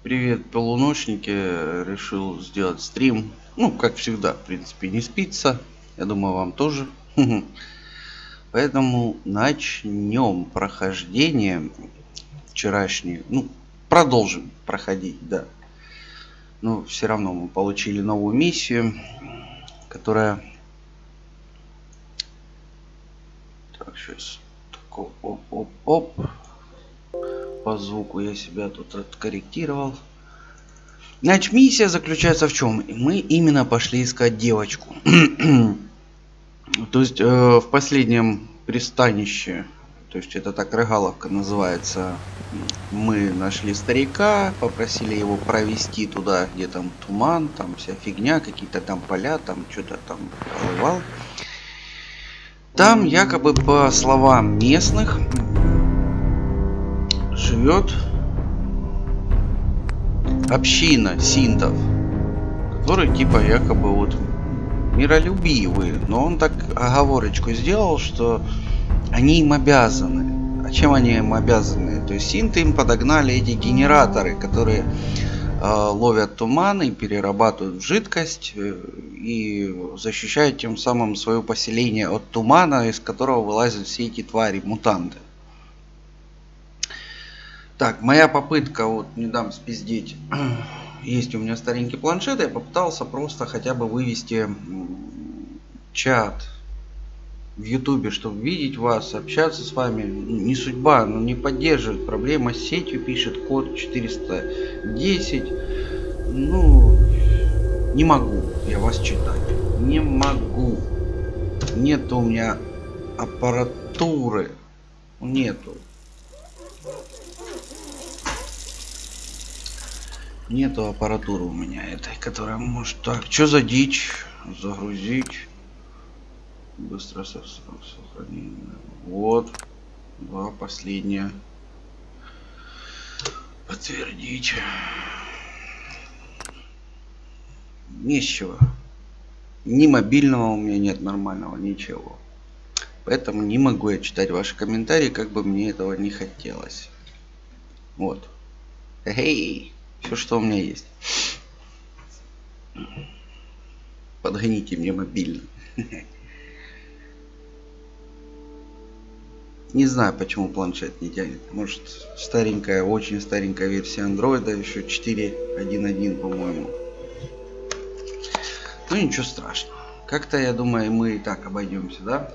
Привет, полуночники. Решил сделать стрим. Ну, как всегда, в принципе, не спится. Я думаю, вам тоже. Поэтому начнем прохождение вчерашнее. Ну, продолжим проходить, да. Но все равно мы получили новую миссию, которая... Так, сейчас. Так, оп. По звуку я себя тут откорректировал. Значит, миссия заключается в чем? Мы именно пошли искать девочку. То есть в последнем пристанище, то есть это так рыгаловка называется, мы нашли старика, попросили его провести туда, где там туман, там вся фигня, какие-то там поля, там что-то там плывал. Там якобы, по словам местных, живет община синтов, которые типа якобы вот миролюбивые, но он так оговорочку сделал, что они им обязаны. А чем они им обязаны? То есть синты им подогнали эти генераторы, которые ловят туман и перерабатывают в жидкость и защищают тем самым свое поселение от тумана, из которого вылазят все эти твари, мутанты. Так, моя попытка, вот не дам спиздеть, есть у меня старенький планшет, я попытался просто хотя бы вывести чат в ютубе, чтобы видеть вас, общаться с вами. Не судьба, но не поддерживает, проблема с сетью, пишет код 410. Ну, не могу я вас читать, не могу, нет у меня аппаратуры, нету аппаратуры у меня этой, которая может... Так, что за дичь? Загрузить. Быстро сохранение. Вот. Два последние. Подтвердить. Ничего. Ни мобильного у меня нет нормального, ничего. Поэтому не могу я читать ваши комментарии, как бы мне этого не хотелось. Вот. Эй! Все, что у меня есть. Подгоните мне мобильный. Не знаю, почему планшет не тянет. Может, старенькая, очень старенькая версия андроида, еще 4.1.1, по-моему. Ну, ничего страшного. Как-то, я думаю, мы и так обойдемся, да?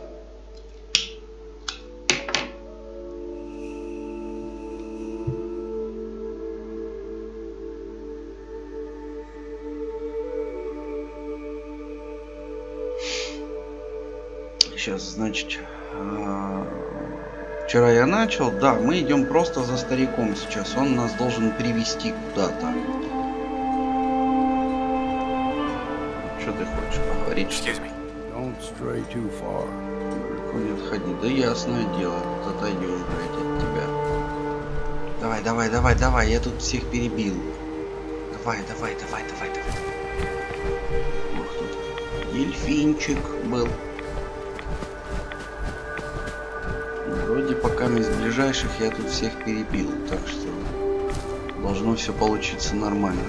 Сейчас, значит, вчера я начал, да, мы идем просто за стариком сейчас, он нас должен привести куда-то. Что ты хочешь поговорить? Далеко не отходи, да ясное дело, тут отойдешь, блядь, от тебя. Давай, я тут всех перебил. Давай. Ох, тут дельфинчик был. Вроде пока из ближайших я тут всех перебил, так что должно все получиться нормально.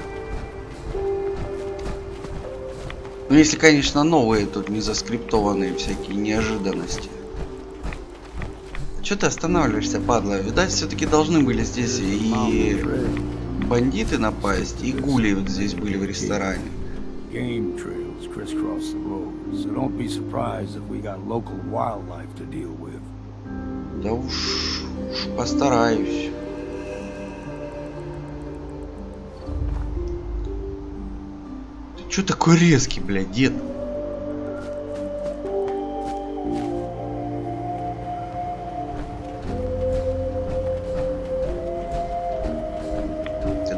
Ну если, конечно, новые тут не заскриптованные всякие неожиданности. Че ты останавливаешься, падла? Видать, все-таки должны были здесь и бандиты напасть, и гули вот здесь были в ресторане. Да уж постараюсь. Ты чё такой резкий, блядь, дед? Ты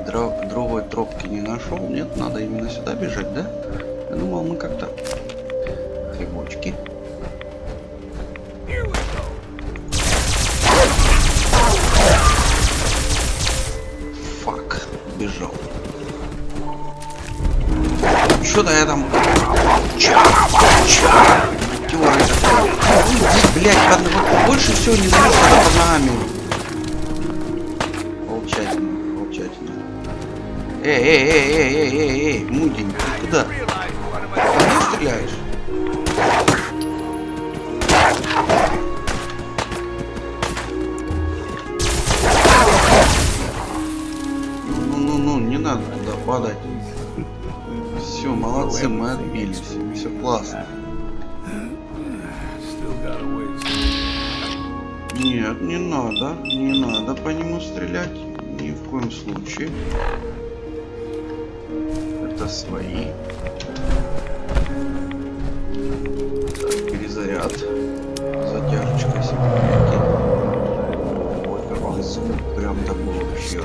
другой тропки не нашел? Нет, надо именно сюда бежать, да? Я думал, мы как-то грибочки. Бежал. Что-то я там... Блять, вот больше всего не знаю, что под ногами. Волчатина. Эй, мудень, ты куда? Ты стреляешь? Ну, не надо туда падать. Все, молодцы, мы отбились. Все классно. Нет, не надо по нему стрелять. Ни в коем случае. Это свои. Так, перезаряд. Затяжечка себе. Ой, какой звук. Прям такой вообще.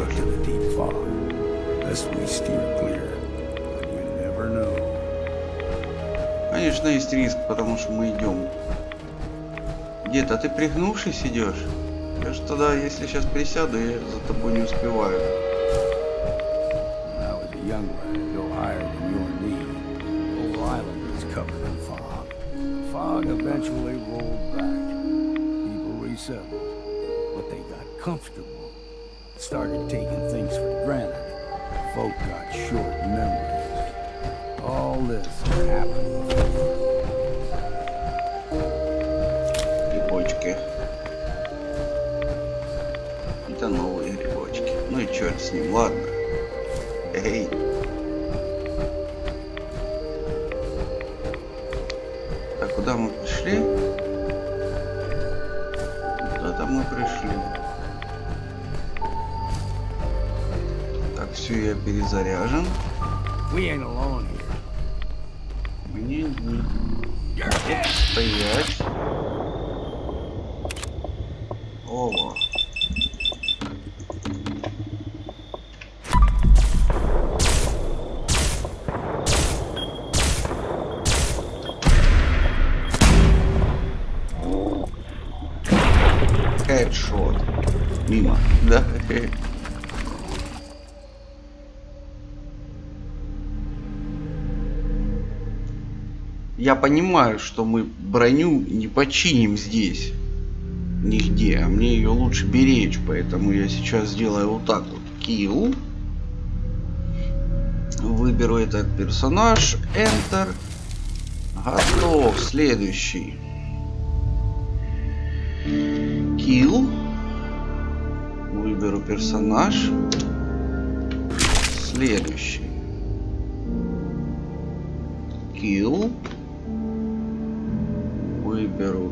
Конечно, есть риск, потому что мы идем. Где-то ты пригнувшись идешь? Я ж тогда, если сейчас присяду, я за тобой не успеваю. Started taking things for granted. Folk got short memories. All this happened. Грибочки. Это новые грибочки. Ну и черт с ним, ладно. Эй. Так, куда мы пришли? Куда-то мы пришли. Все, я перезаряжен. Мне не стоять. Ова. Хедшот. Мимо, да? Я понимаю, что мы броню не починим здесь нигде, а мне ее лучше беречь, поэтому я сейчас сделаю вот так вот. Kill. Выберу этот персонаж. Enter. Готов. Следующий. Kill. Выберу персонаж. Следующий. Kill. Выберу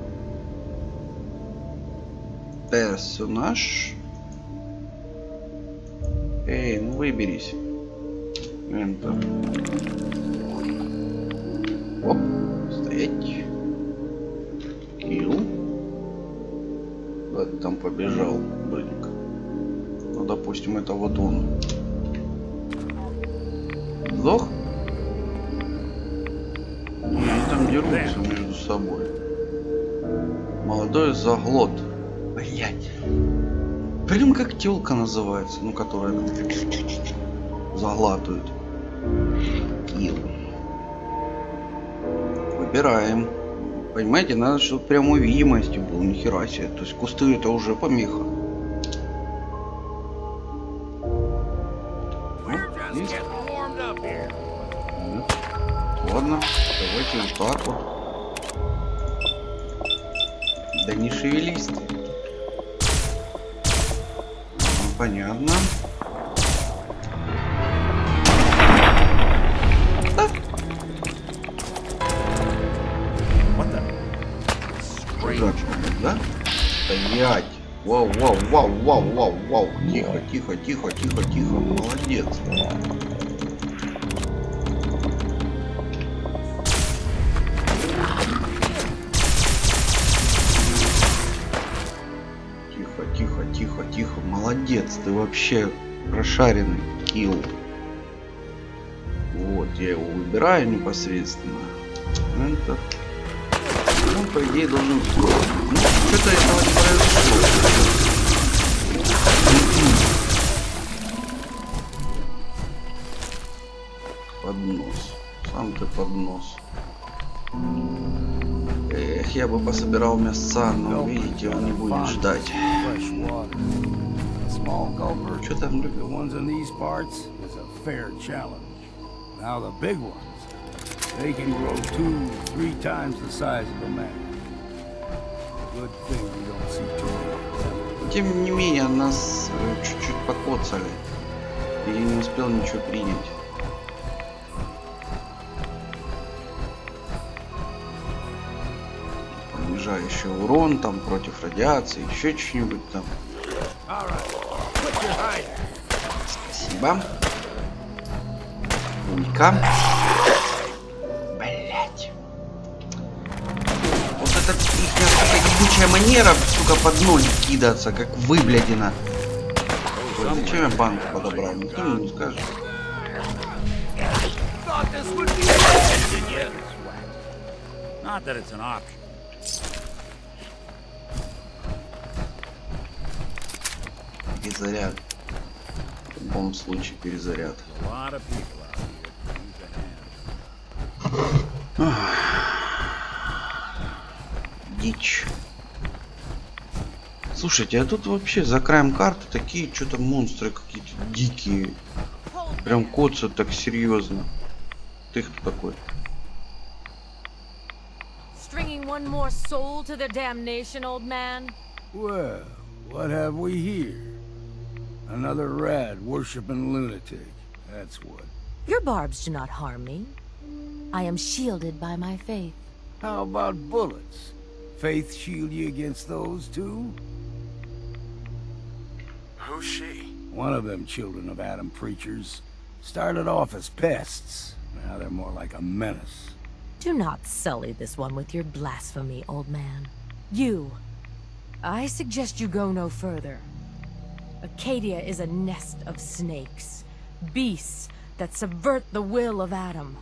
персонаж. Эй, ну выберись. Enter. Оп, стоять. Kill. Куда-то там побежал бык. Ну, допустим, это вот он. Сдох? Они там дерутся между собой. Молодой заглот. Блять. Прям как тёлка называется, ну которая заглатывает. Килл. Выбираем. Понимаете, надо, чтобы прямо видимости было, нихера себе. То есть кусты это уже помеха. Есть? Ладно, давайте вот так вот. Да не шевелись ты. Понятно. Да? Стоять. Вау. Тихо. Молодец. Тихо. Молодец. Ты вообще прошаренный. Килл. Вот, я его выбираю непосредственно. Enter. Он, по идее, должен... Ну, что-то этого не произошло. Поднос. Сам ты поднос. Эх, я бы пособирал мясца, но, видите, он не будет ждать. small gulper, Что там? the ones in these parts, is a fair challenge. Now the big ones, they can grow 2-3 times the size of a man. Good thing we don't see too many. Тем не менее, нас чуть-чуть покоцали. И я не успел ничего принять. Понижающий урон там против радиации, еще что-нибудь там. Спасибо. Улька. Блять. Вот это их ебучая манера, сука, под ноль кидаться, как выблядина. Ой, зачем я банк подобрал? Никто мне не скажет. Not that it's an option. Перезаряд. В любом случае перезаряд. A lot of people out here can use a hand. Дичь. Слушайте, а тут вообще за краем карты такие что-то монстры какие-то дикие. Прям коцают так серьезно. Ты кто такой? Stringing one more soul to their damnation, old man? Well, what have we here? Another rad worshipping lunatic. That's what. Your barbs do not harm me. I am shielded by my faith. How about bullets? Faith shield you against those too? Who's she? One of them children of Adam preachers. Started off as pests. Now they're more like a menace. Do not sully this one with your blasphemy, old man. You. I suggest you go no further. Acadia is a nest of snakes. Beasts that subvert the will of Adam.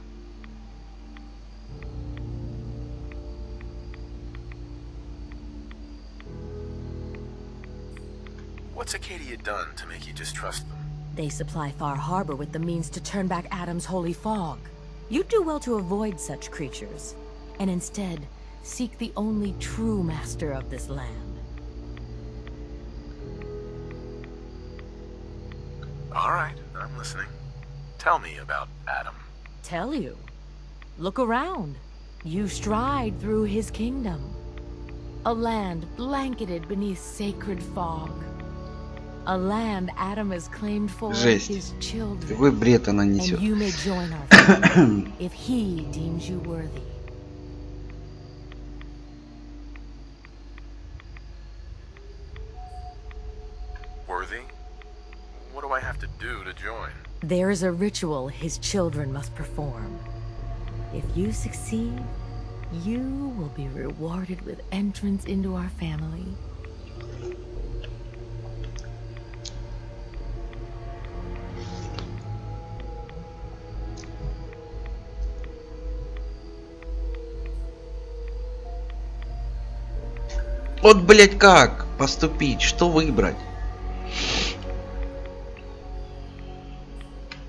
What's Acadia done to make you distrust them? They supply Far Harbor with the means to turn back Adam's holy fog. You'd do well to avoid such creatures, and instead seek the only true master of this land. All right, I'm listening. Tell me about Adam. Tell you. Look around. You stride through his kingdom. A land blanketed beneath sacred fog. A land Adam has claimed for Жесть. his children. Какой бред она And несет. you may join our family if he deems you worthy. Worthy? What do I have to do to join? There is a ritual his children must perform. If you succeed, you will be rewarded with entrance into our family. Вот, блять, как поступить? Что выбрать?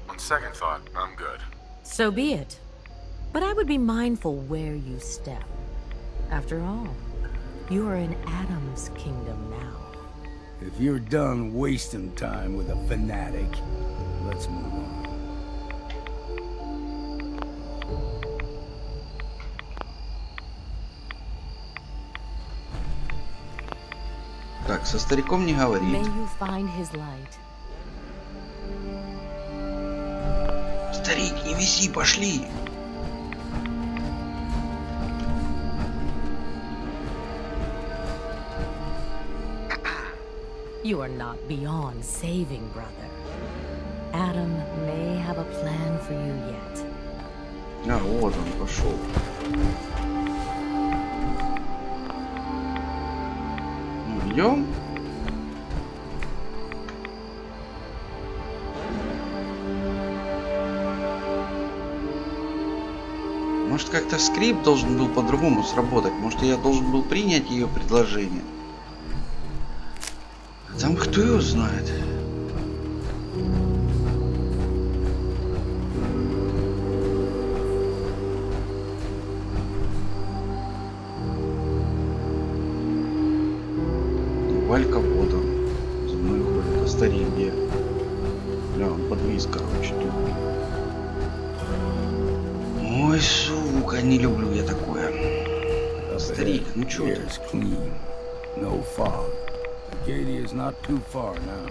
On second thought, I'm good. So be it. But I would be mindful where you step. After all, you are in Adam's kingdom now. If you're done wasting time with a fanatic, let's move on. Так, со стариком не May говорить. you find his light. Старик, не виси, пошли. You are not beyond saving, brother. Adam may have a plan for you yet. А, вот он пошел. Ну, идем. Может, как-то скрипт должен был по-другому сработать. Может, я должен был принять ее предложение. Там кто его знает. Валька вот он. За мной ходит. Ой, сука, не люблю я такое. Старик, ну чё ты? Air's clean. No fog. Acadia is not too far now.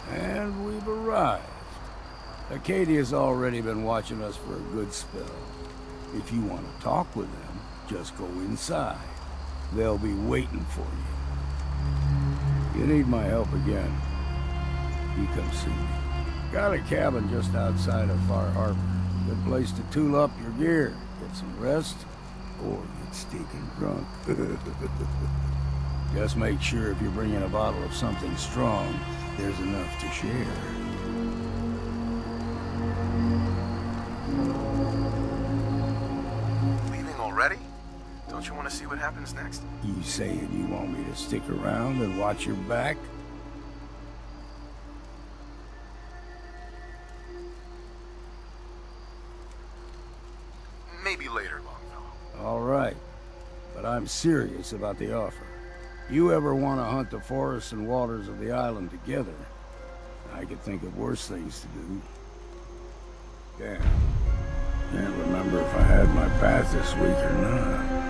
And we've arrived. Acadia's already been watching us for a good spell. If you want to talk with them, just go inside. They'll be waiting for you. You need my help again, you come see me. Got a cabin just outside of Far Harbor. Good place to tool up your gear, get some rest, or get stinking drunk. Just make sure if you're bringing a bottle of something strong, there's enough to share. Leaving already? Don't you want to see what happens next? You saying you want me to stick around and watch your back? Maybe later, Longfellow. All right, but I'm serious about the offer. You ever want to hunt the forests and waters of the island together, I could think of worse things to do. Damn. Can't remember if I had my path this week or not.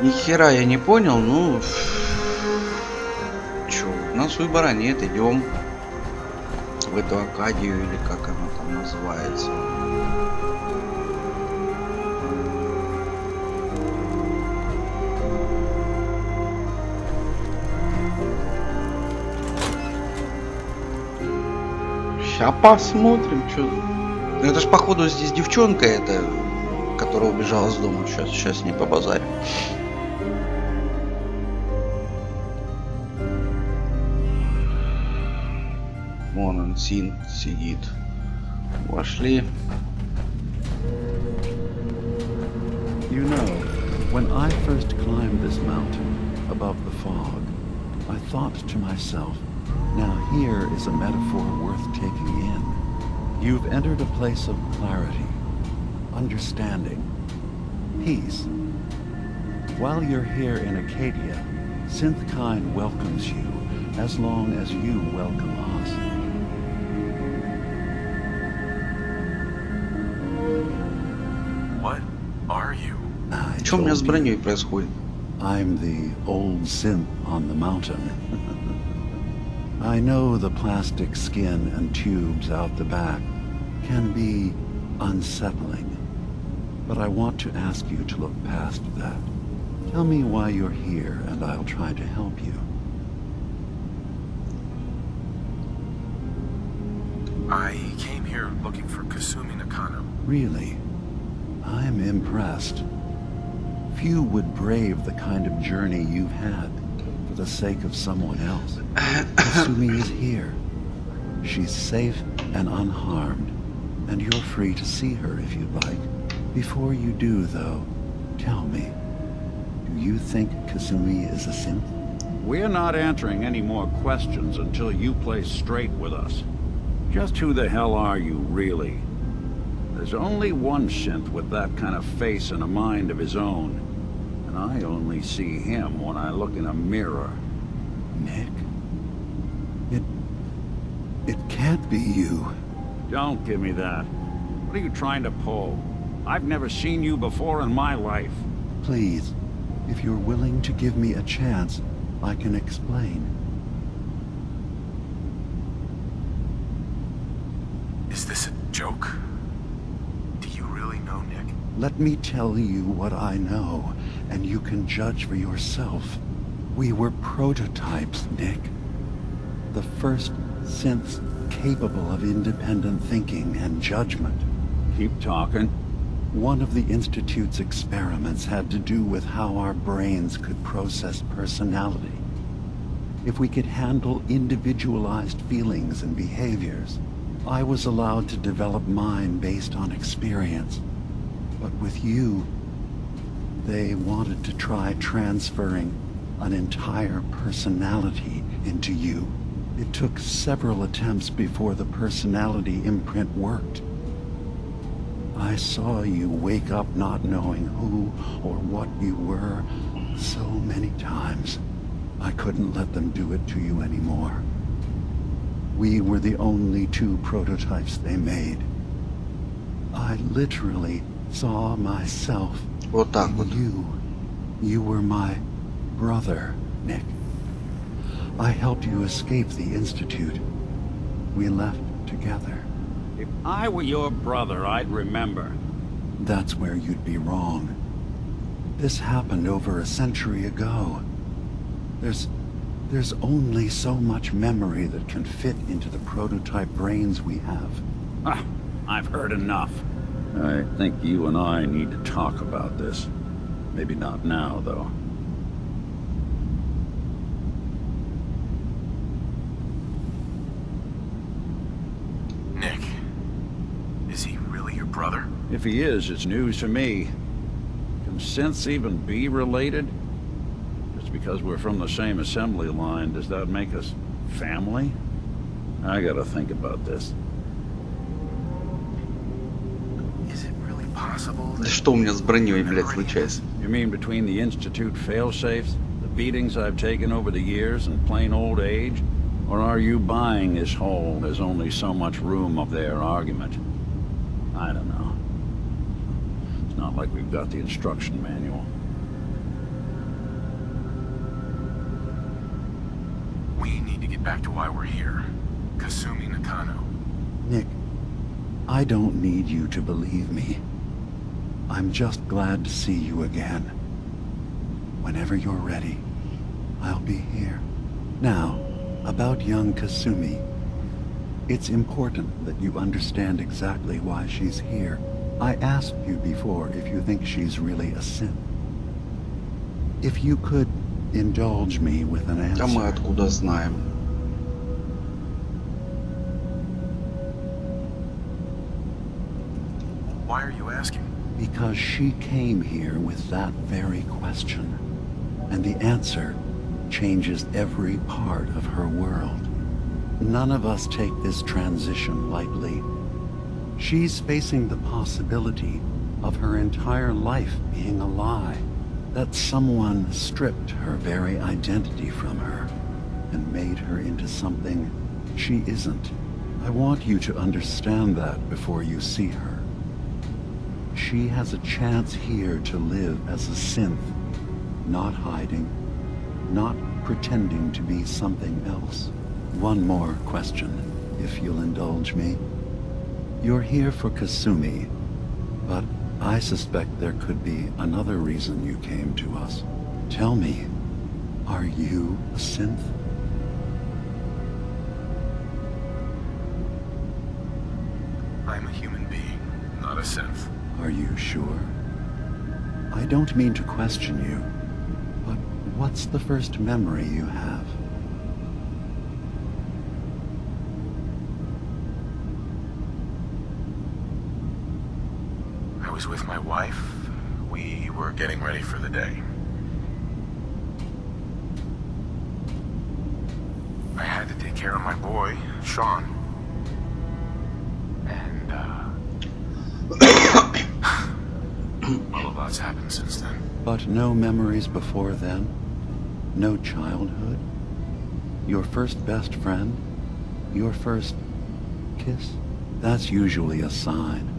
Ни хера я не понял, ну... Чё, у нас выбора нет, идем в эту Акадию, или как она там называется. Сейчас посмотрим, что... Это ж походу здесь девчонка эта, которая убежала с дома. Сейчас с ней побазарим. Вон он, Син сидит. Вошли. You know, when I first climbed this mountain above the fog, I thought to myself, now here is a metaphor worth taking in. You've entered a place of clarity, understanding, peace. While you're here in Acadia, Synthkind welcomes you as long as you welcome us. What are you? Что у меня с броней происходит? I'm the old synth on the mountain. I know the plastic skin and tubes out the back can be unsettling, but I want to ask you to look past that. Tell me why you're here and I'll try to help you. I came here looking for Kasumi Nakano. Really? I'm impressed. Few would brave the kind of journey you've had for the sake of someone else. Kasumi is here. She's safe and unharmed, and you're free to see her if you'd like. Before you do, though, tell me, do you think Kasumi is a synth? We're not answering any more questions until you play straight with us. Just who the hell are you, really? There's only one synth with that kind of face and a mind of his own. And I only see him when I look in a mirror. Nick? It can't be you. Don't give me that. What are you trying to pull? I've never seen you before in my life. Please, if you're willing to give me a chance, I can explain. Is this a joke? Do you really know Nick? Let me tell you what I know, and you can judge for yourself. We were prototypes, Nick. The first synths capable of independent thinking and judgment. Keep talking. One of the Institute's experiments had to do with how our brains could process personality. If we could handle individualized feelings and behaviors, I was allowed to develop mine based on experience. But with you, they wanted to try transferring an entire personality into you. It took several attempts before the personality imprint worked. I saw you wake up not knowing who or what you were so many times. I couldn't let them do it to you anymore. We were the only two prototypes they made. I literally saw myself Вот так вот. in you. You were my brother, Nick. I helped you escape the Institute. We left together. If I were your brother, I'd remember. That's where you'd be wrong. This happened over a century ago. There's only so much memory that can fit into the prototype brains we have. Ah, I've heard enough. I think you and I need to talk about this. Maybe not now, though. Nick, is he really your brother? If he is, it's news to me. Can synths even be related? Just because we're from the same assembly line, does that make us family? I gotta think about this. Is it really possible that... Что у меня с броней, блядь, случается? You mean between the Institute failsafes, the beatings I've taken over the years, and plain old age? Or are you buying this whole "there's only so much room" of their argument? I don't know. It's not like we've got the instruction manual. We need to get back to why we're here. Kasumi Nakano. Nick, I don't need you to believe me. I'm just glad to see you again. Whenever you're ready, I'll be here. Now, about young Kasumi. It's important that you understand exactly why she's here. I asked you before if you think she's really a synth. If you could indulge me with an answer. А мы откуда знаем? Why are you asking? Because she came here with that very question. And the answer changes every part of her world. None of us take this transition lightly. She's facing the possibility of her entire life being a lie. That someone stripped her very identity from her and made her into something she isn't. I want you to understand that before you see her. She has a chance here to live as a synth, not hiding, not pretending to be something else. One more question, if you'll indulge me. You're here for Kasumi, but I suspect there could be another reason you came to us. Tell me, are you a synth? I'm a human being, not a synth. Are you sure? I don't mean to question you, but what's the first memory you have? I was with my wife. We were getting ready for the day. I had to take care of my boy, Sean. And, well, a lot's happened since then. But no memories before then? No childhood? Your first best friend? Your first kiss? That's usually a sign.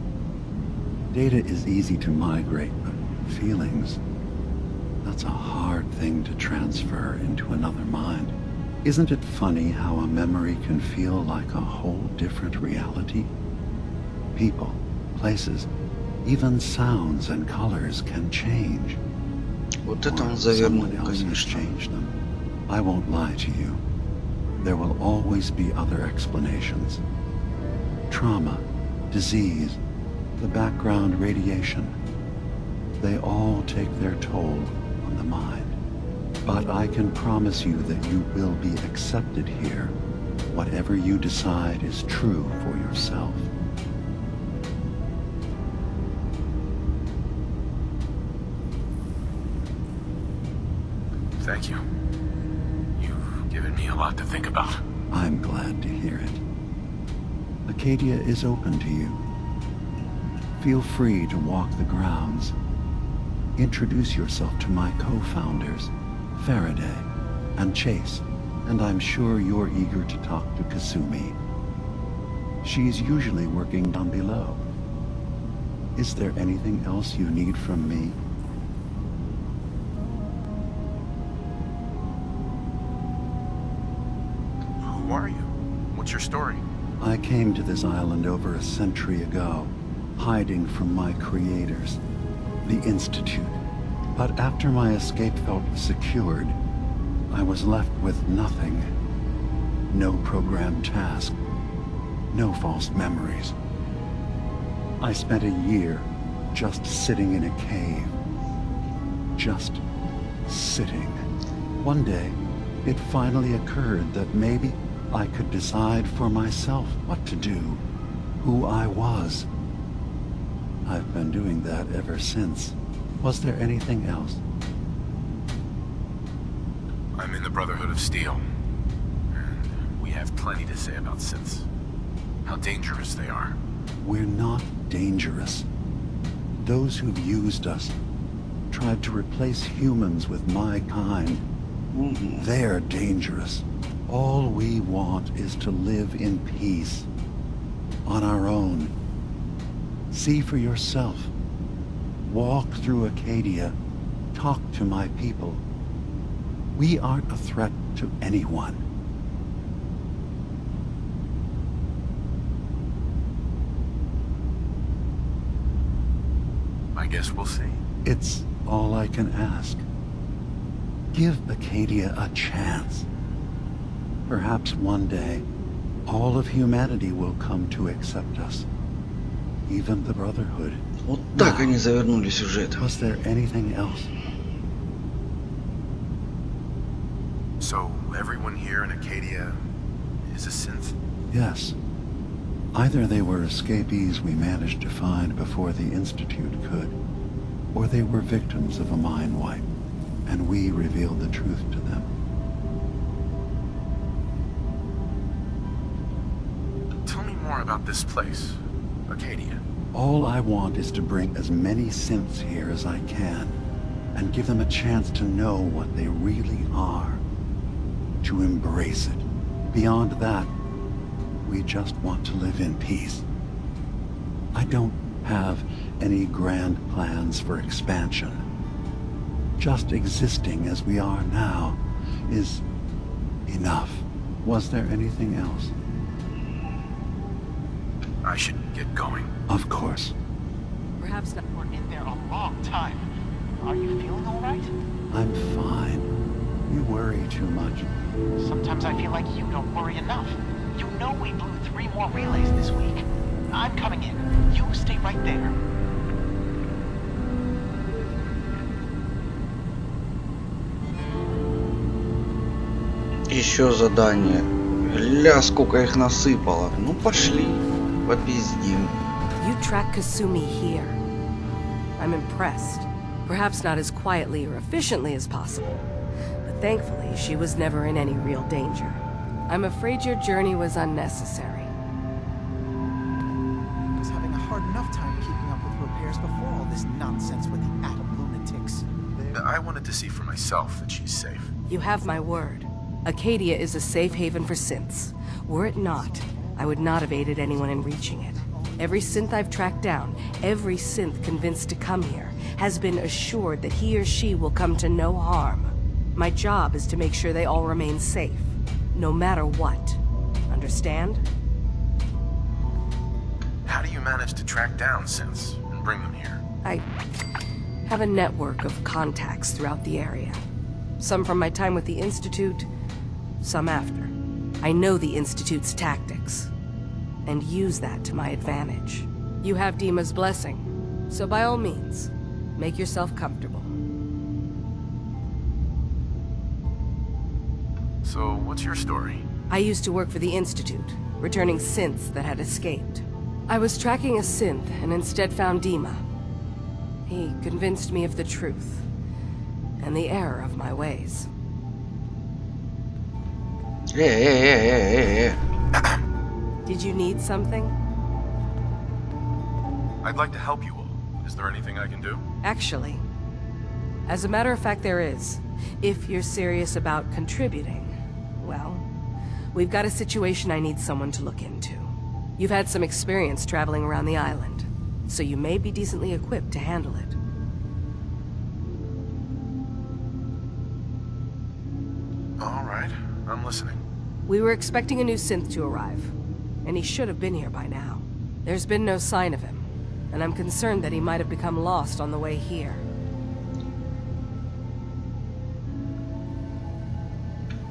Data is easy to migrate, but feelings, that's a hard thing to transfer into another mind. Isn't it funny how a memory can feel like a whole different reality? People, places, even sounds and colors can change. Вот это он Or завернул, someone else has конечно. changed them. I won't lie to you. There will always be other explanations. Trauma, disease, the background radiation. They all take their toll on the mind. But I can promise you that you will be accepted here. Whatever you decide is true for yourself. Thank you. You've given me a lot to think about. I'm glad to hear it. Acadia is open to you. Feel free to walk the grounds. Introduce yourself to my co-founders, Faraday and Chase, and I'm sure you're eager to talk to Kasumi. She's usually working down below. Is there anything else you need from me? Who are you? What's your story? I came to this island over a century ago, hiding from my creators, the Institute. But after my escape felt secured, I was left with nothing. No programmed task, no false memories. I spent a year just sitting in a cave. Just sitting. One day, it finally occurred that maybe I could decide for myself what to do, who I was. I've been doing that ever since. Was there anything else? I'm in the Brotherhood of Steel. And we have plenty to say about synths. How dangerous they are. We're not dangerous. Those who've used us, tried to replace humans with my kind, they're dangerous. All we want is to live in peace. On our own. See for yourself. Walk through Acadia. Talk to my people. We aren't a threat to anyone. I guess we'll see. It's all I can ask. Give Acadia a chance. Perhaps one day, all of humanity will come to accept us. Even the Brotherhood. Вот так они завернули сюжет. Was there anything else? So, everyone here in Acadia is a synth? Yes. Either they were escapees we managed to find before the Institute could, or they were victims of a mind wipe, and we revealed the truth to them. Tell me more about this place, Acadia. All I want is to bring as many synths here as I can, and give them a chance to know what they really are. To embrace it. Beyond that, we just want to live in peace. I don't have any grand plans for expansion. Just existing as we are now is enough. Was there anything else? I should get going. Of course. Perhaps not. We're in there a long time. Are you feeling all right? I'm fine. You worry too much. Sometimes I feel like you don't worry enough. You know we blew 3 more relays this week. I'm coming in. You stay right there. Еще задание. Ля, сколько их насыпало. Ну пошли, попиздим. You track Kasumi here. I'm impressed. Perhaps not as quietly or efficiently as possible, but thankfully she was never in any real danger. I'm afraid your journey was unnecessary. I was having a hard enough time keeping up with repairs before all this nonsense with the atom lunatics. I wanted to see for myself that she's safe. You have my word. Acadia is a safe haven for synths. Were it not, I would not have aided anyone in reaching it. Every synth I've tracked down, every synth convinced to come here, has been assured that he or she will come to no harm. My job is to make sure they all remain safe, no matter what. Understand? How do you manage to track down synths and bring them here? I have a network of contacts throughout the area. Some from my time with the Institute, some after. I know the Institute's tactics, and use that to my advantage. You have Dima's blessing, so by all means, make yourself comfortable. So, what's your story? I used to work for the Institute, returning synths that had escaped. I was tracking a synth and instead found Dima. He convinced me of the truth and the error of my ways. Did you need something? I'd like to help you all. Is there anything I can do? Actually, as a matter of fact, there is. If you're serious about contributing, well, we've got a situation I need someone to look into. You've had some experience traveling around the island, so you may be decently equipped to handle it. All right, I'm listening. We were expecting a new synth to arrive, and he should have been here by now. There's been no sign of him, and I'm concerned that he might have become lost on the way here.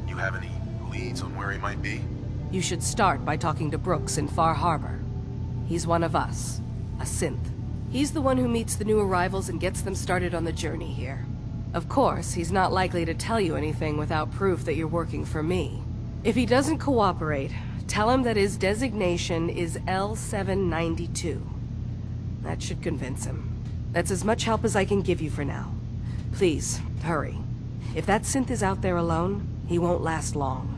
You have any leads on where he might be? You should start by talking to Brooks in Far Harbor. He's one of us, a synth. He's the one who meets the new arrivals and gets them started on the journey here. Of course, he's not likely to tell you anything without proof that you're working for me. If he doesn't cooperate, tell him that his designation is L792. That should convince him. That's as much help as I can give you for now. Please, hurry. If that synth is out there alone, he won't last long.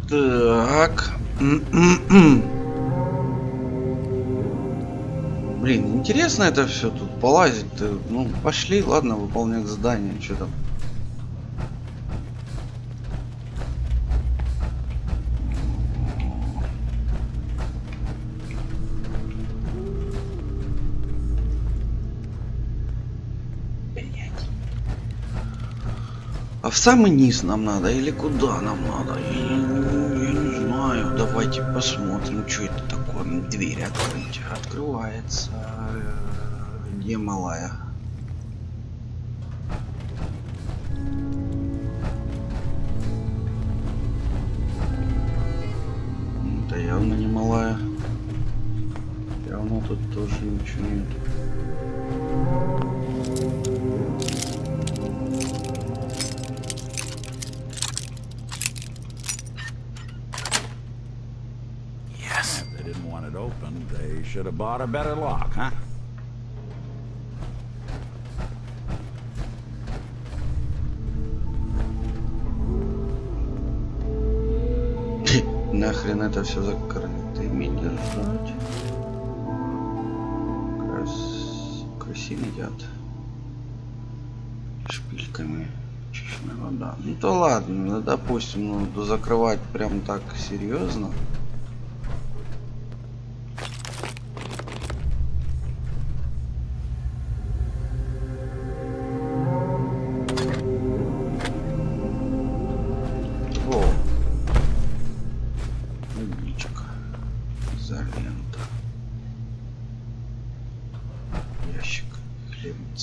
Так. Блин, интересно это все тут полазить-то. Ну, пошли, ладно, выполнять задание. Что там? А в самый низ нам надо или куда нам надо? Я не знаю. Давайте посмотрим, что это такое. Дверь открыть. Открывается. Где малая? Это явно не малая. Явно тут тоже ничего нет. Open, they should have bought a better lock, huh? Нахрен это все закрытыми держать? Красивый яд. Шпильками. Чищенная вода. Ну то ладно, ну, допустим, ну закрывать прям так серьезно.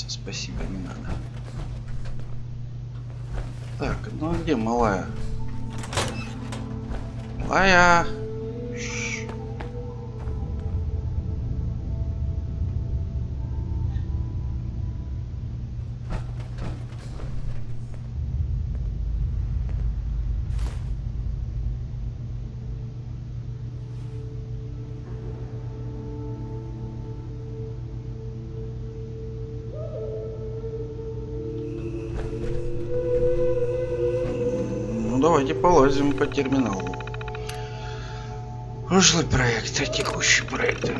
Спасибо, не надо. Так, ну а где малая? Малая! Давайте полазим по терминалу. Прошлый проект, а текущий проект.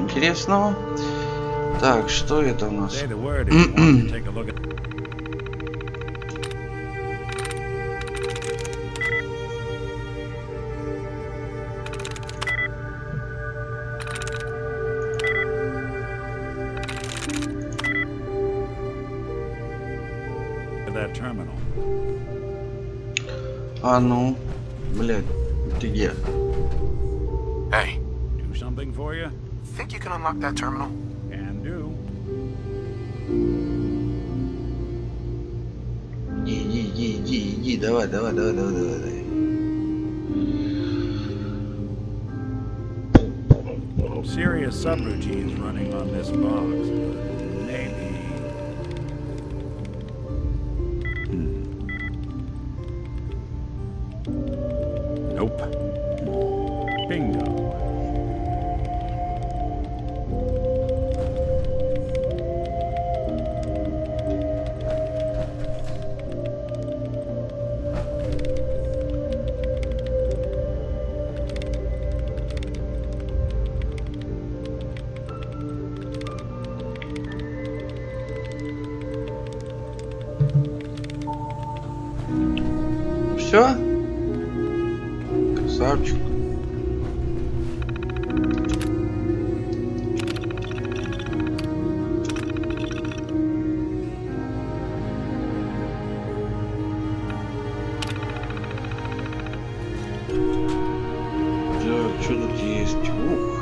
Интересного. Так, что это у нас? Say the word if you want to take a look at. That terminal. А ну, блядь, ты где? Hey, Do something for you? think you can unlock that terminal? Can do. Иди, давай. Serious subroutines running on this box, but maybe. Nope. Bingo. Все? Красавчик. Так, что тут есть? Ух.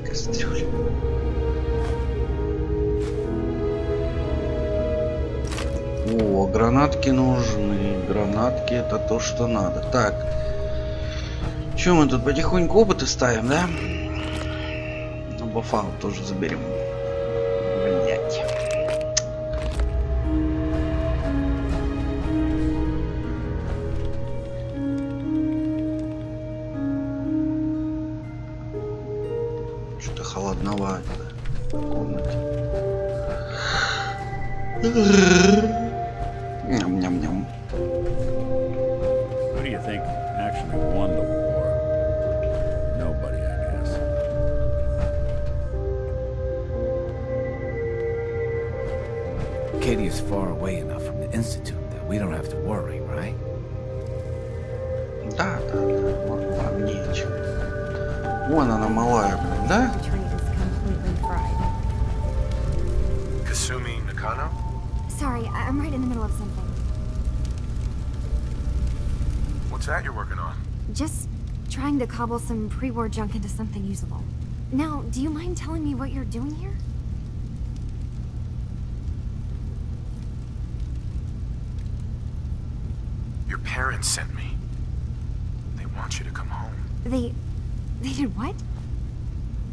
Кастрюля. О, гранатки нужны. Гранатки это то, что надо. Так. Че мы тут потихоньку опыты ставим, да? Ну, бафаут тоже заберем. Блять. Что-то холодновато в комнате. Ням-ням-ням. Who do you think actually won the war? Nobody, I guess. Katie is far away enough from the Institute that we don't have to worry, right? Да. Вам нечего. Вон она малая, блин, да? Kasumi Nakano? Sorry, I'm right in the middle of something. What's that you're working on? Just trying to cobble some pre-war junk into something usable. Now, do you mind telling me what you're doing here? Your parents sent me. They want you to come home. They did what?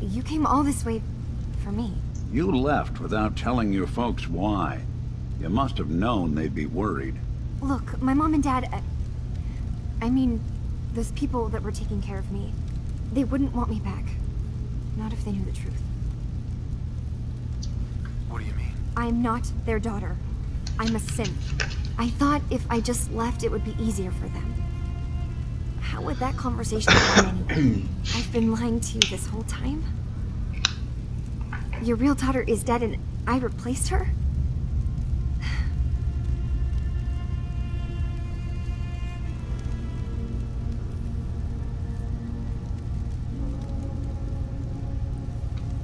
You came all this way for me. You left without telling your folks why. You must have known they'd be worried. Look, my mom and dad... I mean, those people that were taking care of me, they wouldn't want me back. Not if they knew the truth. What do you mean? I'm not their daughter. I'm a synth. I thought if I just left, it would be easier for them. How would that conversation go anyway? I've been lying to you this whole time? Your real daughter is dead and I replaced her?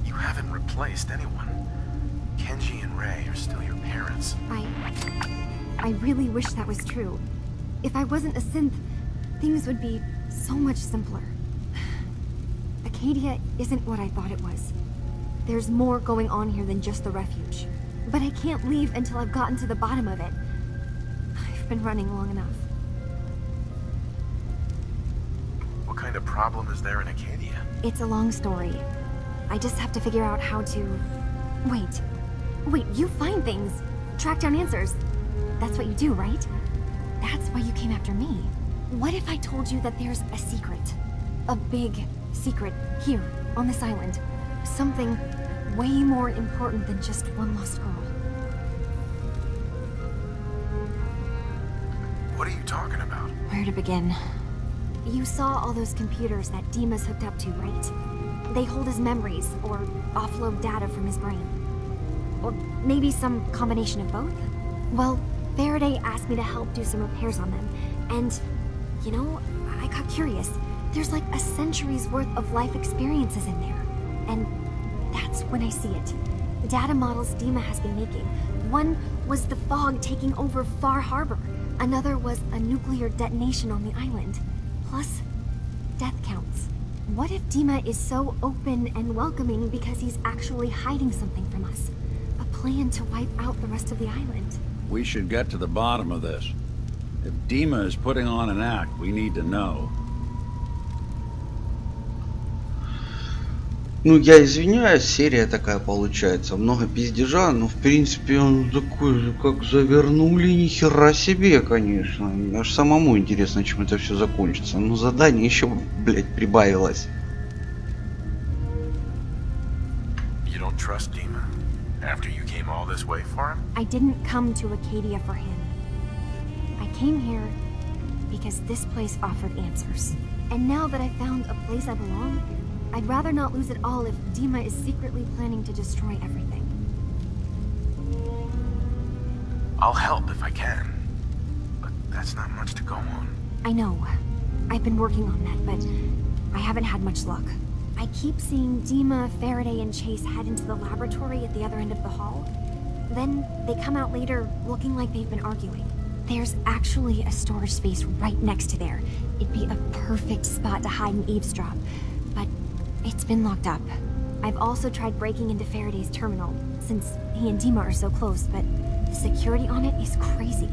You haven't replaced anyone. Kenji and Ray are still your parents. I really wish that was true. If I wasn't a synth, things would be so much simpler. Acadia isn't what I thought it was. There's more going on here than just the refuge. But I can't leave until I've gotten to the bottom of it. I've been running long enough. What kind of problem is there in Acadia? It's a long story. I just have to figure out how to... Wait, you find things. Track down answers. That's what you do, right? That's why you came after me. What if I told you that there's a secret? A big secret here, on this island. Something way more important than just one lost girl. What are you talking about? Where to begin? You saw all those computers that Dima's hooked up to, right? They hold his memories, or offload data from his brain. Or maybe some combination of both? Well, Faraday asked me to help do some repairs on them, and, you know, I got curious. There's like a century's worth of life experiences in there, and that's when I see it. The data models Dima has been making. One was the fog taking over Far Harbor. Another was a nuclear detonation on the island. Plus, death counts. What if Dima is so open and welcoming because he's actually hiding something from us? A plan to wipe out the rest of the island. We should get to the bottom of this. If Dima is putting on an act, we need to know. Ну, я извиняюсь, серия такая получается. Много пиздежа, но в принципе он такой же, как завернули, нихера себе, конечно. Аж самому интересно, чем это все закончится. Но задание еще, блядь, прибавилось. You don't trust Dima after you came all this way for him? I didn't come to Acadia for him. I came here because this place offered answers. And now that I found a place I belong, I'd rather not lose it all if Dima is secretly planning to destroy everything. I'll help if I can, but that's not much to go on. I know. I've been working on that, but I haven't had much luck. I keep seeing Dima, Faraday, and Chase head into the laboratory at the other end of the hall. Then they come out later looking like they've been arguing. There's actually a storage space right next to there. It'd be a perfect spot to hide and eavesdrop, but it's been locked up. I've also tried breaking into Faraday's terminal, since he and Dima are so close, but the security on it is crazy.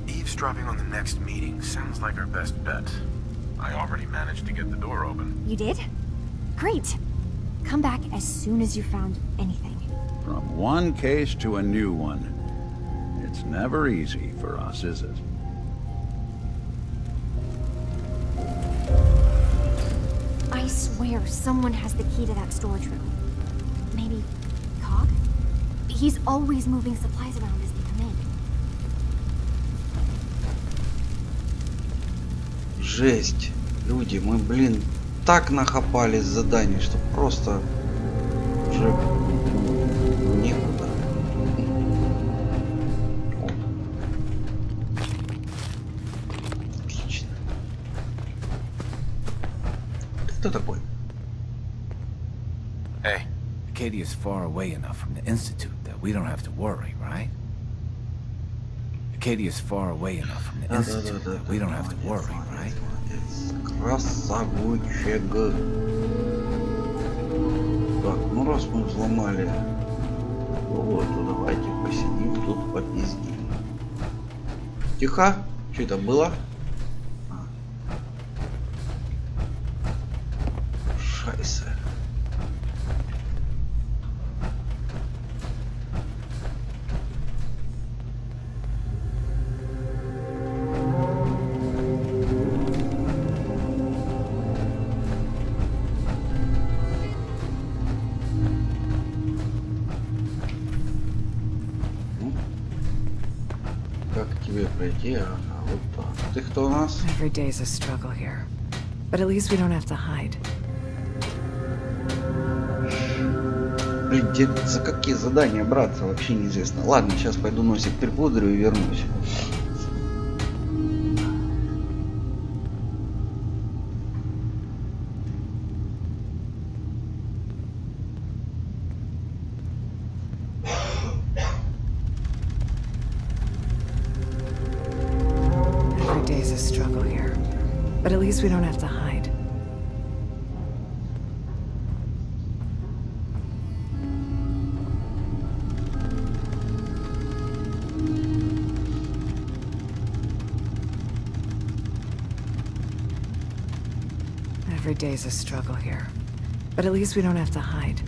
Eavesdropping on the next meeting sounds like our best bet. I already managed to get the door open. You did? Great. Come back as soon as you found anything. From one case to a new one. It's never easy for us, is it? I swear someone has the key to that storage room. Maybe Cog? He's always moving supplies around as they come in. Жесть. Люди, мы, блин, так нахапались заданий, что просто уже некуда. Отлично. Кто такой? Hey. Acadia's far away enough from the Institute that we don't have to worry, right? Acadia's far away enough from the Institute that we don't have to worry, right? Красавчик. Так, ну раз мы взломали, вот, то давайте посидим тут попиздим. Тихо. Что это было? Шайсе. Пройти, вот так. Ты кто у нас? Every day's a struggle here, but at least we don't have to hide. Блин, где, за какие задания браться, вообще неизвестно. Ладно, сейчас пойду носик припудрю и вернусь. But at least we don't have to hide. Every day's a struggle here. But at least we don't have to hide.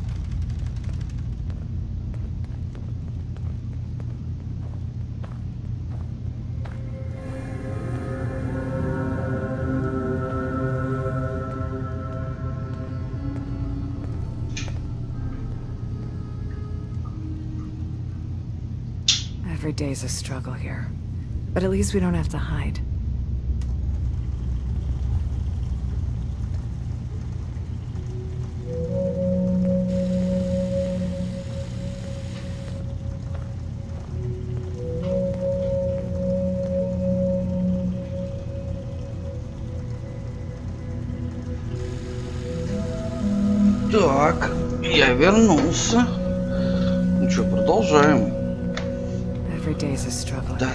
Every day's a struggle here. But at least we don't have to hide. Так, я вернулся. Ну что, продолжаем. Да.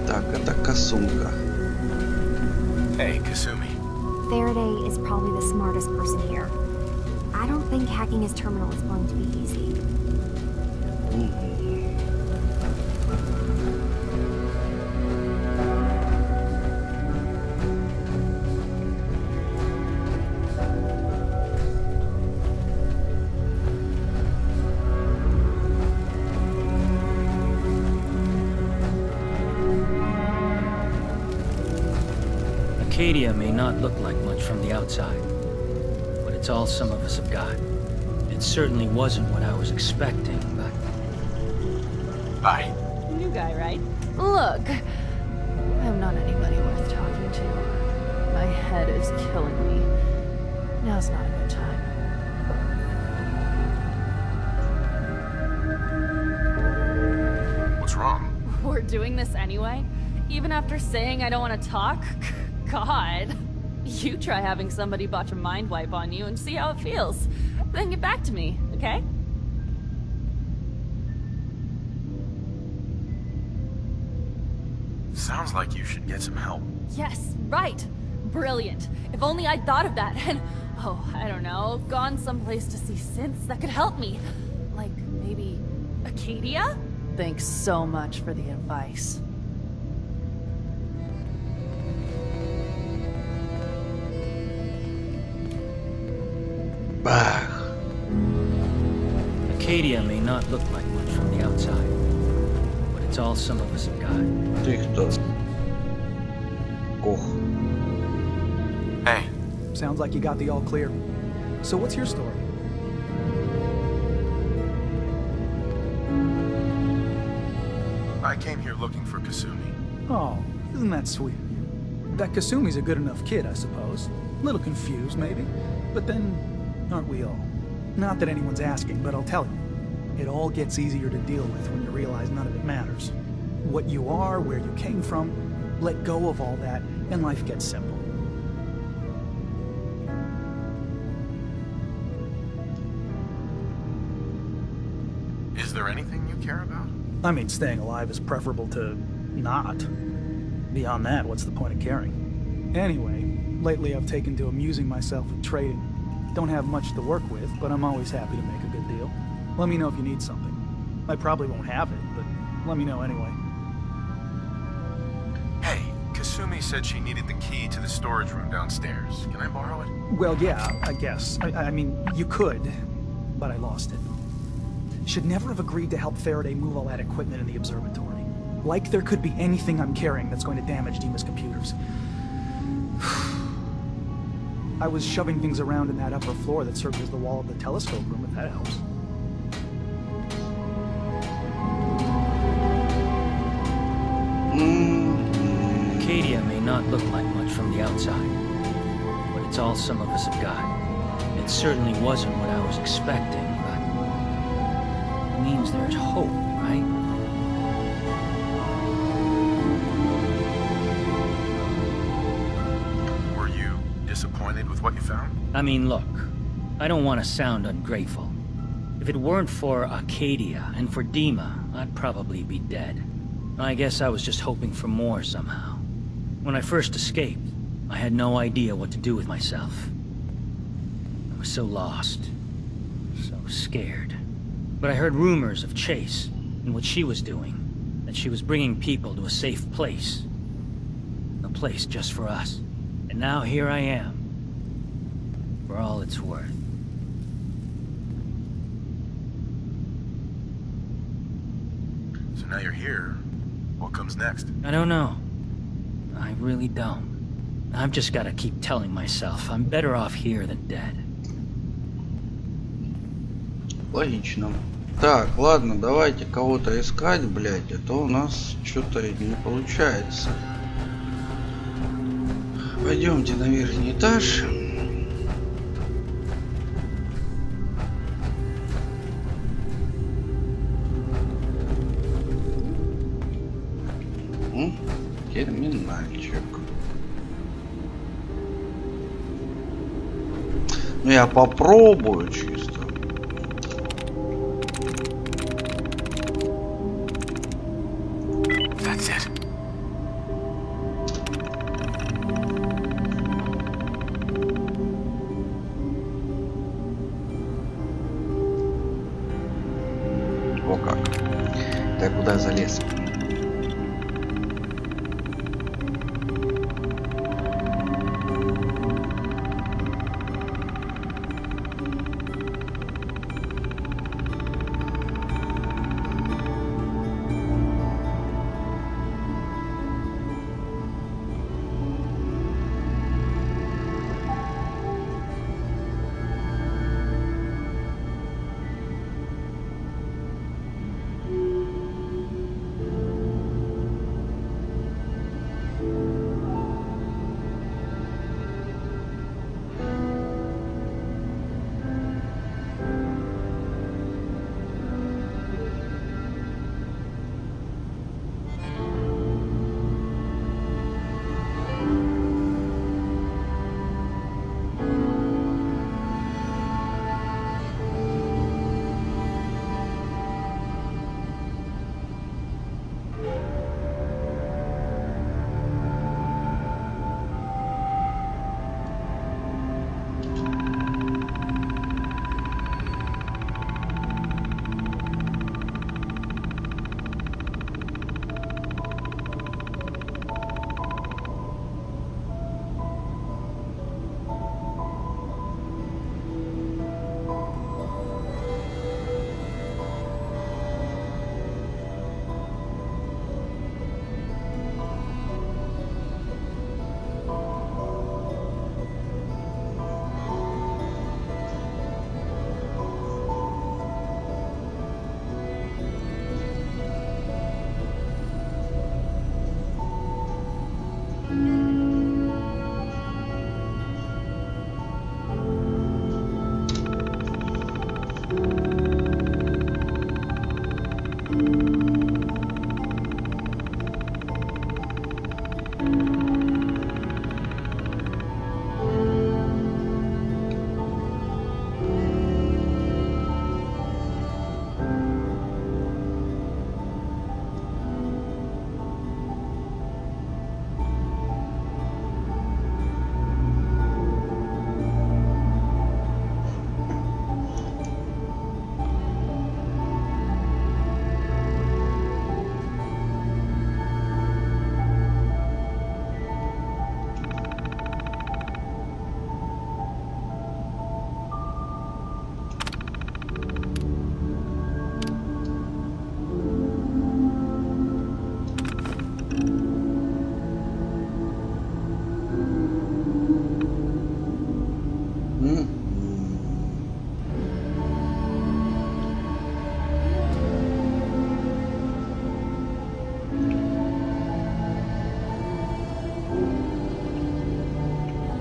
Так, это Касумка. Hey, Kasumi. Faraday is probably the smartest person here. I don't think hacking his terminal is going to be easy. Arcadia may not look like much from the outside, but it's all some of us have got. It certainly wasn't what I was expecting, but... Bye. New guy, right? Look, I'm not anybody worth talking to. My head is killing me. Now's not a good time. What's wrong? We're doing this anyway? Even after saying I don't want to talk? God. You try having somebody botch a mind wipe on you and see how it feels. Then get back to me, okay? Sounds like you should get some help. Yes, right. Brilliant. If only I'd thought of that and, oh, I don't know, gone someplace to see synths that could help me. Like, maybe Arcadia? Thanks so much for the advice. Arcadia may not look like much from the outside, but it's all some of us have got. Ты кто? Кох. Hey. Sounds like you got the all clear. So what's your story? I came here looking for Kasumi. Oh, isn't that sweet? That Kasumi's a good enough kid, I suppose. A little confused, maybe. But then, aren't we all? Not that anyone's asking, but I'll tell you. It all gets easier to deal with when you realize none of it matters. What you are, where you came from, let go of all that, and life gets simple. Is there anything you care about? I mean, staying alive is preferable to not. Beyond that, what's the point of caring? Anyway, lately I've taken to amusing myself with trading. Don't have much to work with, but I'm always happy to make a good deal. Let me know if you need something. I probably won't have it, but let me know anyway. Hey, Kasumi said she needed the key to the storage room downstairs. Can I borrow it? Well, yeah, I guess. I mean, you could, but I lost it. Should never have agreed to help Faraday move all that equipment in the observatory. Like there could be anything I'm carrying that's going to damage Dima's computers. I was shoving things around in that upper floor that served as the wall of the telescope room, if that helps. Arcadia may not look like much from the outside, but it's all some of us have got. It certainly wasn't what I was expecting, but it means there's hope, right? Were you disappointed with what you found? I mean, look, I don't want to sound ungrateful. If it weren't for Arcadia and for Dima, I'd probably be dead. I guess I was just hoping for more somehow. When I first escaped, I had no idea what to do with myself. I was so lost, so scared. But I heard rumors of Chase and what she was doing. that she was bringing people to a safe place. A place just for us. And now here I am. For all it's worth. So now you're here. What comes next? I don't know. I really don't. I've just got to keep telling myself I'm better off here than dead. Логично. Так, ладно, давайте кого-то искать, блядь, а то у нас что-то не получается. Пойдемте на верхний этаж. Терминальчик. Ну я попробую чисто. That's it. О как. Ты куда залез?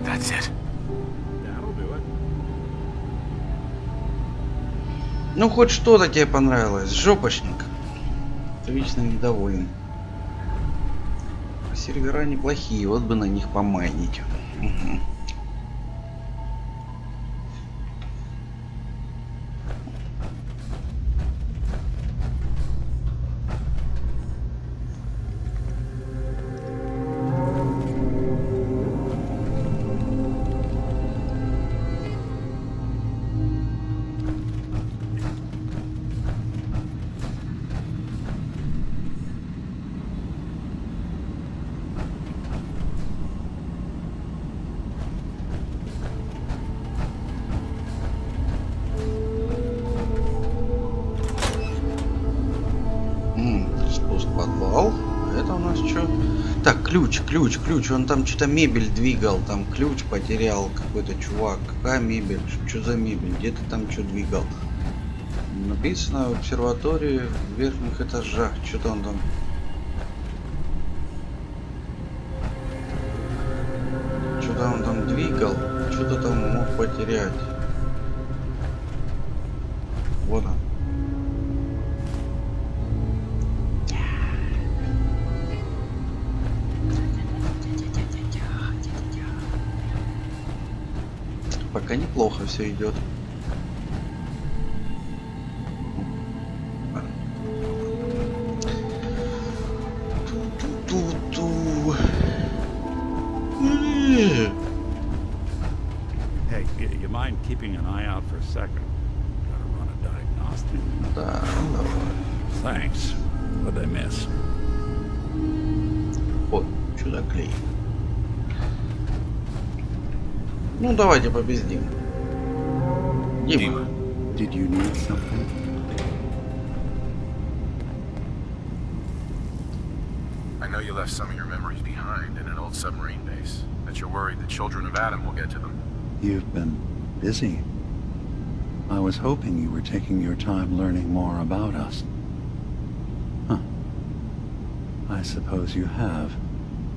That's it. That'll do it. Ну хоть что-то тебе понравилось, жопошник. Ты вечно недоволен. Сервера неплохие, вот бы на них помайнить. Угу. Так, ключ. Он там что-то мебель двигал. Там ключ потерял какой-то чувак. Какая мебель? Что за мебель? Где ты там что двигал? Написано в обсерватории в верхних этажах. Что-то он там... Что-то он там двигал. Что-то там мог потерять. Вот он. Пока неплохо все идет. Hey, you mind keeping an eye out for a second? Gotta run a diagnostic. Да, Thanks. What'd I miss? Ой, что за клей? Ну, давайте побездим. Дима. Did you need something? I know you left some of your memories behind in an old submarine base. That you're worried the children of Adam will get to them. You've been busy. I was hoping you were taking your time learning more about us. Huh. I suppose you have.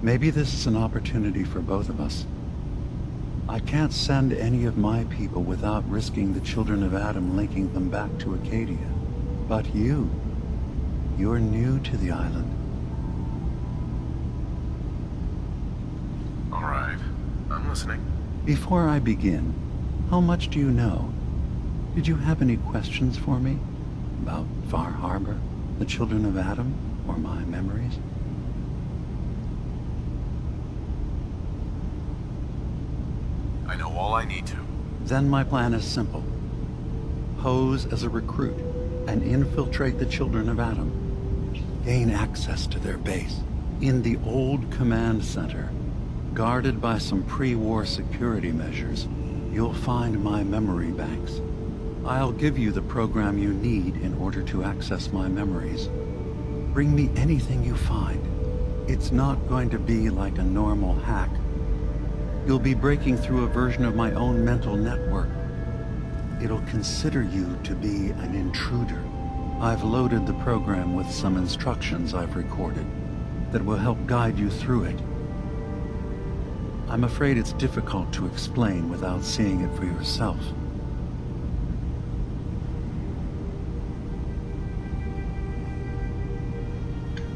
Maybe this is an opportunity for both of us. I can't send any of my people without risking the children of Adam linking them back to Acadia. But you're new to the island. All right, I'm listening. Before I begin, how much do you know? Did you have any questions for me? About Far Harbor, the children of Adam, or my memories? I know all I need to. Then my plan is simple. Pose as a recruit and infiltrate the children of Adam. Gain access to their base in the old command center. Guarded by some pre-war security measures, you'll find my memory banks. I'll give you the program you need in order to access my memories. Bring me anything you find. It's not going to be like a normal hack. You'll be breaking through a version of my own mental network. It'll consider you to be an intruder. I've loaded the program with some instructions I've recorded that will help guide you through it. I'm afraid it's difficult to explain without seeing it for yourself.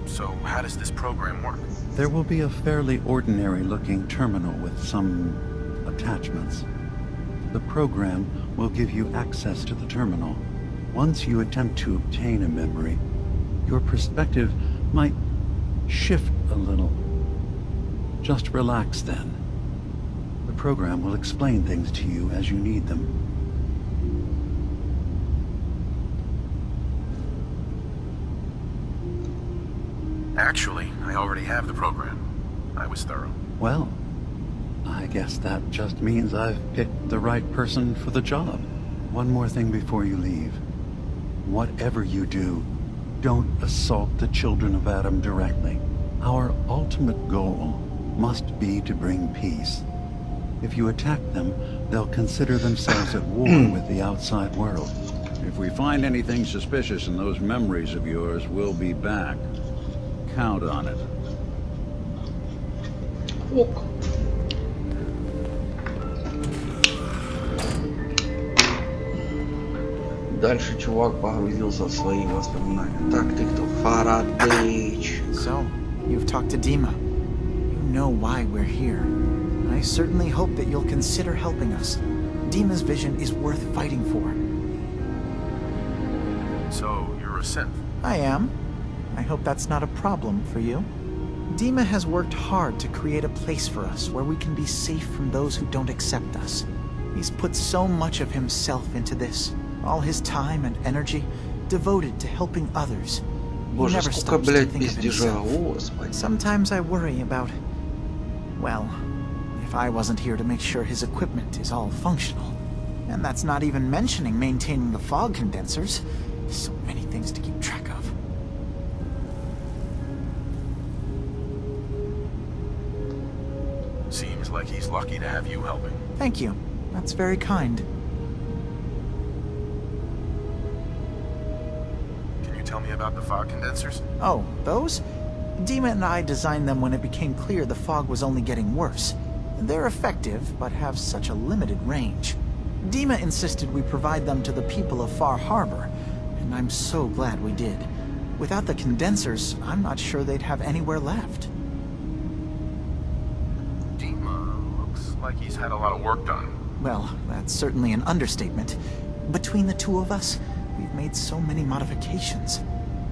So how does this program work? There will be a fairly ordinary-looking terminal with some attachments. The program will give you access to the terminal. Once you attempt to obtain a memory, your perspective might shift a little. Just relax then. The program will explain things to you as you need them. Actually, I already have the program. I was thorough. Well, I guess that just means I've picked the right person for the job. One more thing before you leave. Whatever you do, don't assault the children of Adam directly. Our ultimate goal must be to bring peace. If you attack them, they'll consider themselves at war with the outside world. If we find anything suspicious in those memories of yours, we'll be back. Count on it. Ок. Дальше чувак погрузился в свои воспоминания. Так, ты кто? Фарадейч. So, you've talked to Dima. You know why we're here. I certainly hope that you'll consider helping us. Dima's vision is worth fighting for. So, you're a synth? I am. I hope that's not a problem for you. Dima has worked hard to create a place for us where we can be safe from those who don't accept us. He's put so much of himself into this, all his time and energy devoted to helping others. He Боже, never сколько, stops to блядь, think of пиздежа, himself. господи. Sometimes I worry about, well, if I wasn't here to make sure his equipment is all functional. And that's not even mentioning maintaining the fog condensers. So many things to keep track of. like he's lucky to have you helping. Thank you. That's very kind. Can you tell me about the fog condensers? Oh, those? Dima and I designed them when it became clear the fog was only getting worse. They're effective, but have such a limited range. Dima insisted we provide them to the people of Far Harbor, and I'm so glad we did. Without the condensers, I'm not sure they'd have anywhere left. Dima looks like he's had a lot of work done. Well, that's certainly an understatement. Between the two of us, we've made so many modifications.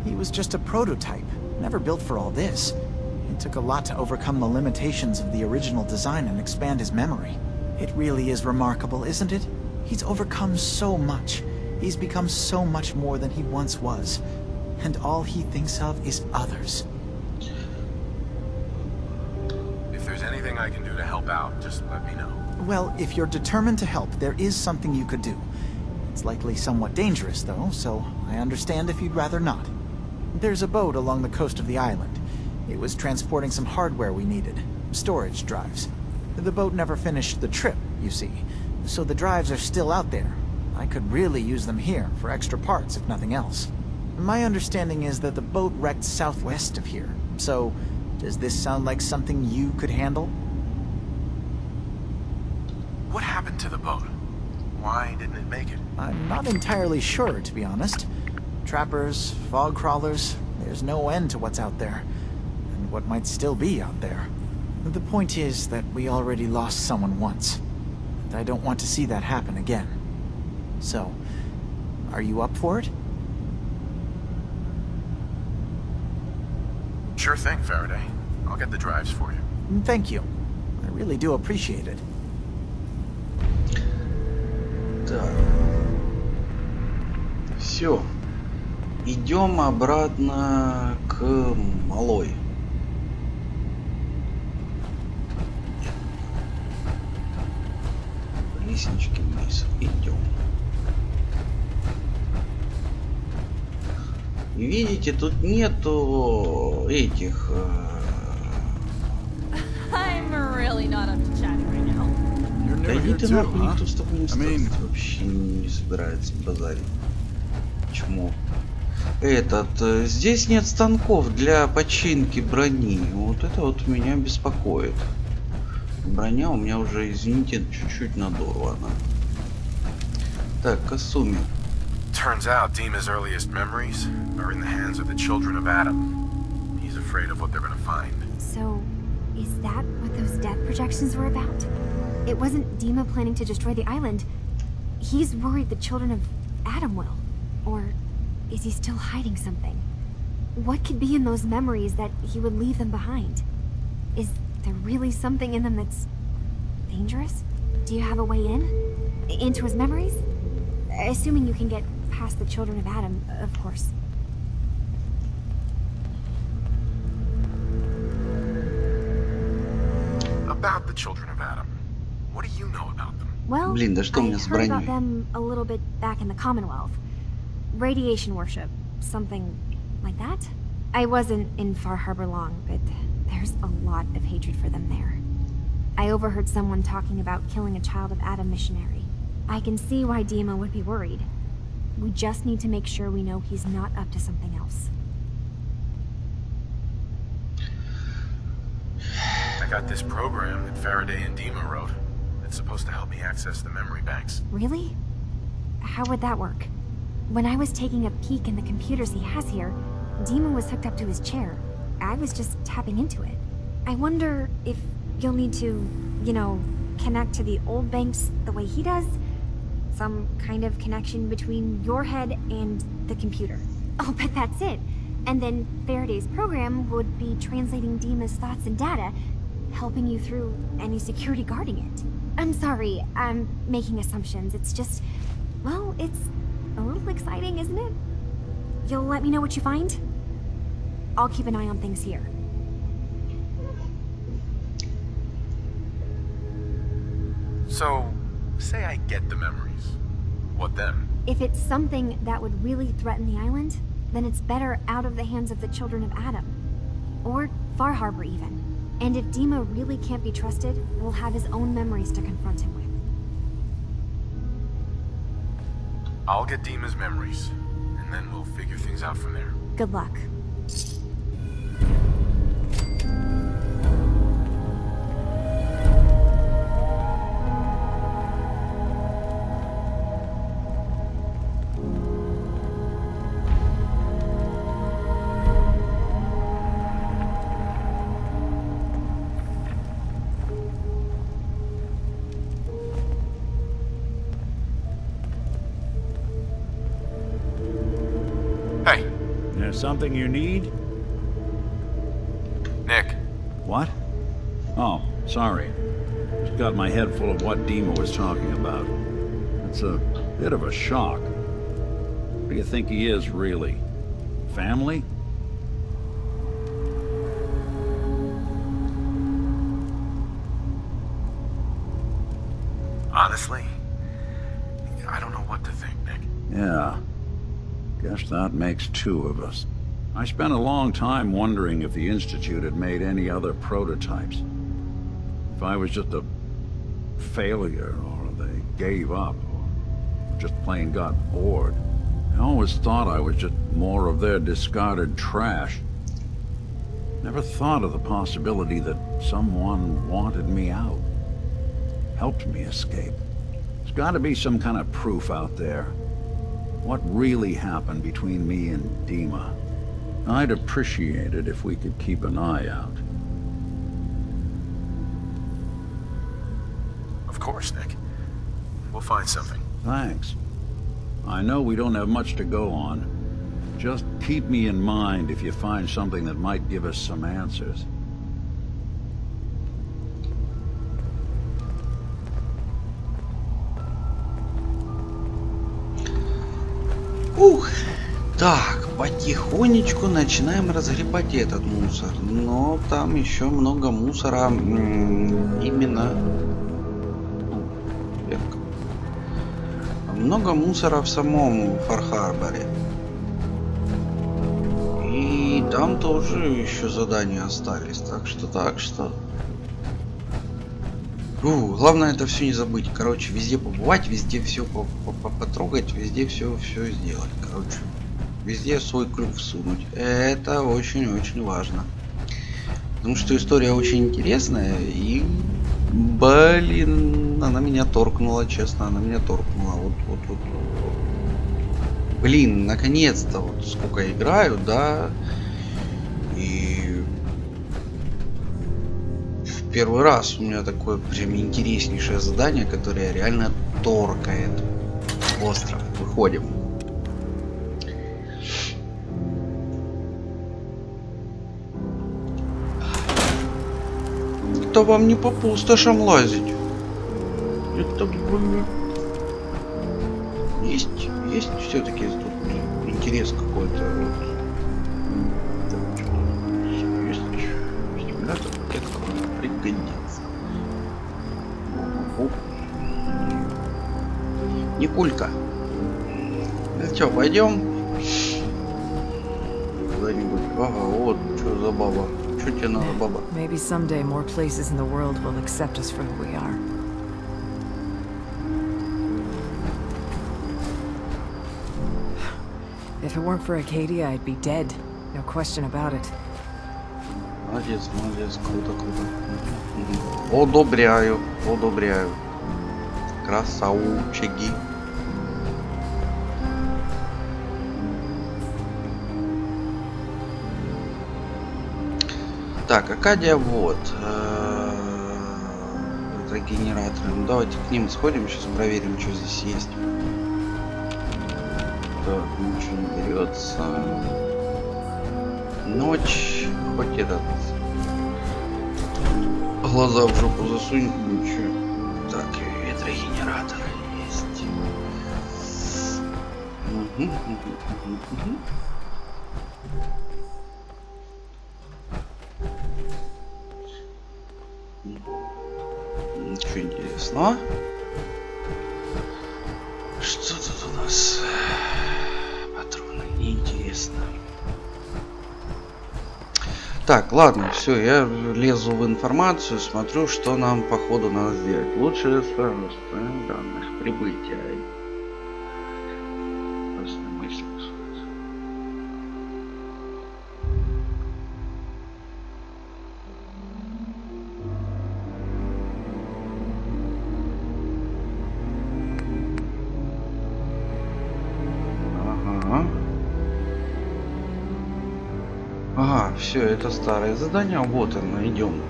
He was just a prototype, never built for all this. It took a lot to overcome the limitations of the original design and expand his memory. It really is remarkable, isn't it? He's overcome so much. He's become so much more than he once was. And all he thinks of is others. If there's anything I can do to help out, just let me know. Well, if you're determined to help, there is something you could do. It's likely somewhat dangerous, though, so I understand if you'd rather not. There's a boat along the coast of the island. It was transporting some hardware we needed. Storage drives. The boat never finished the trip, you see, so the drives are still out there. I could really use them here for extra parts, if nothing else. My understanding is that the boat wrecked southwest of here, so does this sound like something you could handle? What happened to the boat? Why didn't it make it? I'm not entirely sure, to be honest. Trappers, fog crawlers, there's no end to what's out there, and what might still be out there. The point is that we already lost someone once, and I don't want to see that happen again. So, are you up for it? Sure thing, Faraday. I'll get the drives for you. Thank you. I really do appreciate it. Так. Все. Идем обратно к малой. Лестнички вниз. Идем. И видите, тут нету этих... I'm really not up to chatting right now. Да идите нахуй, никто с тобой не станет. Вообще не собирается базарить. Почему? Здесь нет станков для починки брони. Вот это вот меня беспокоит. Броня у меня уже, извините, чуть-чуть надорвана. Так, Касуми. Turns out Dima's earliest memories are in the hands of the children of Adam. He's afraid of what they're gonna find. So, is that what those death projections were about? It wasn't Dima planning to destroy the island. He's worried the children of Adam will. Or is he still hiding something? What could be in those memories that he would leave them behind? Is there really something in them that's dangerous? Do you have a way in? Into his memories? Assuming you can get past the children of Adam, of course. About the children of Adam. What do you know about them? Well, Блин, да что у меня I с heard about броней? them a little bit back in the Commonwealth. Radiation worship, something like that. I wasn't in Far Harbor long, but there's a lot of hatred for them there. I overheard someone talking about killing a child of Adam missionary. I can see why Dima would be worried. We just need to make sure we know he's not up to something else. I got this program that Faraday and Dima wrote. It's supposed to help me access the memory banks. Really? How would that work? When I was taking a peek in the computers he has here, Dima was hooked up to his chair. I was just tapping into it. I wonder if you'll need to, you know, connect to the old banks the way he does? Some kind of connection between your head and the computer. I'll bet that's it. And then Faraday's program would be translating Dima's thoughts and data, helping you through any security guarding it. I'm sorry, I'm making assumptions. It's just, well, it's a little exciting, isn't it? You'll let me know what you find? I'll keep an eye on things here. So, say I get the memories. What then? If it's something that would really threaten the island, then it's better out of the hands of the children of Adam. Or Far Harbor even. And if Dima really can't be trusted, we'll have his own memories to confront him with. I'll get Dima's memories, and then we'll figure things out from there. Good luck. Hey. There's something you need? Nick. What? Oh, sorry. Just got my head full of what Dima was talking about. It's a bit of a shock. What do you think he is, really? Family? Honestly, I don't know what to think, Nick. Yeah. Guess that makes two of us. I spent a long time wondering if the Institute had made any other prototypes. If I was just a failure, or they gave up, or just plain got bored. I always thought I was just more of their discarded trash. Never thought of the possibility that someone wanted me out. Helped me escape. There's got to be some kind of proof out there. What really happened between me and Dima? I'd appreciate it if we could keep an eye out. Of course, Nick. We'll find something. Thanks. I know we don't have much to go on. Just keep me in mind if you find something that might give us some answers. Ух, так, потихонечку начинаем разгребать этот мусор, но там еще много мусора именно много мусора в самом Фар-Харборе, и там тоже еще задания остались, так что главное это все не забыть. Короче, везде побывать, везде все потрогать, везде все сделать. Короче, везде свой клюв всунуть. Это очень-очень важно. Потому что история очень интересная и, блин, она меня торкнула, честно, она меня торкнула. Вот. Блин, наконец-то, вот сколько играю, да, и первый раз у меня такое прям интереснейшее задание, которое реально торкает. Остров. Выходим. Это вам не по пустошам лазить. Это, блин, есть все-таки тут интерес какой-то. Вот. Есть стимулятор, пригодится. Никулька. Ну что, пойдем? Куда-нибудь. Ага, вот, что за баба. Что тебе надо, баба? Maybe someday more places in the world will accept us for who we are. If it weren't for Acadia, I'd be dead. No question about it. Молодец, круто. Одобряю. Красавчики. Так, Акадия, вот. Это генераторы. Ну, давайте к ним сходим, сейчас проверим, что здесь есть. Так, ничего не берется. Ночь. Хоть этот. Глаза в жопу засунь, ничего. Так, ветрогенераторы есть. Ничего интересного. Что тут у нас? Патроны, неинтересно. Так, ладно, все, я лезу в информацию, смотрю, что нам по ходу надо сделать. Лучше сразу данных прибытия. Ага, все, это старое задание. Вот оно, идем.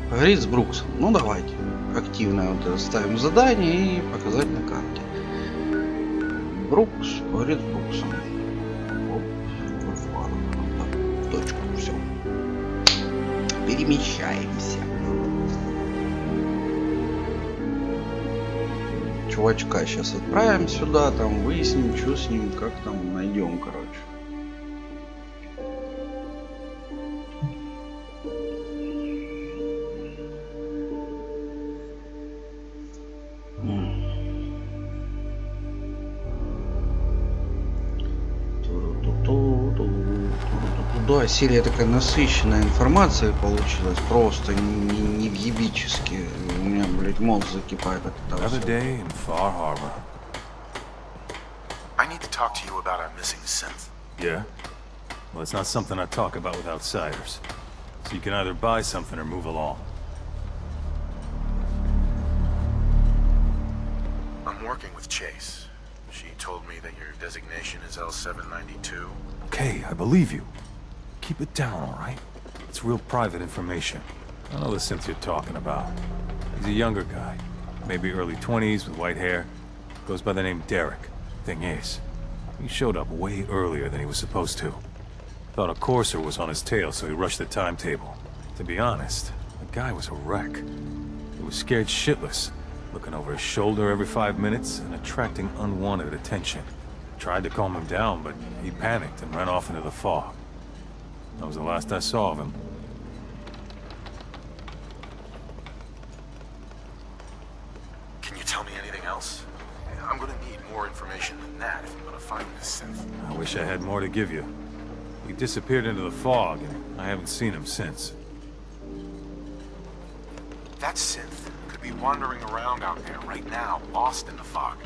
Поговорить с Бруксом. Ну давайте. Активно вот это ставим задание и показать на карте. Брукс, говорит с Бруксом. Точку, все. Перемещаемся. Чувачка сейчас отправим сюда, там выясним, что с ним, как там найдем, короче. Да, серия такая насыщенная информация получилась, просто невъебически. У меня, блядь, мозг закипает от этого. Another day in Far Harbor. I need to talk to you about our missing synth. Yeah? Well, it's not something I talk about with outsiders. So you can either buy something or move along. I'm working with Chase. She told me that your designation is L792. Okay, I believe you. Keep it down, all right? It's real private information. I know the synth you're talking about. He's a younger guy, maybe early 20s with white hair. Goes by the name Derek. Thing is, he showed up way earlier than he was supposed to. Thought a courser was on his tail, so he rushed the timetable. To be honest, the guy was a wreck. He was scared shitless, looking over his shoulder every 5 minutes and attracting unwanted attention. Tried to calm him down, but he panicked and ran off into the fog. That was the last I saw of him. Can you tell me anything else? I'm gonna need more information than that if I'm gonna find this synth. I wish I had more to give you. He disappeared into the fog, and I haven't seen him since. That synth could be wandering around out there right now, lost in the fog.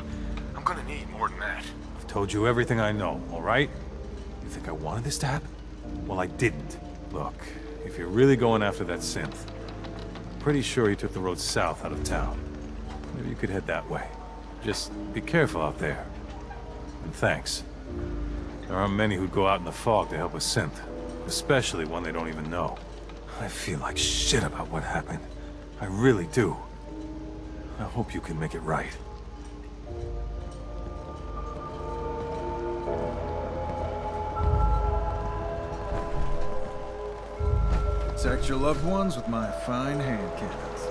I'm gonna need more than that. I've told you everything I know, all right? You think I wanted this to happen? Well, I didn't. Look, if you're really going after that synth, I'm pretty sure he took the road south out of town. Maybe you could head that way. Just be careful out there. And thanks. There aren't many who'd go out in the fog to help a synth, especially one they don't even know. I feel like shit about what happened. I really do. I hope you can make it right. Protect your loved ones with my fine hand cannons.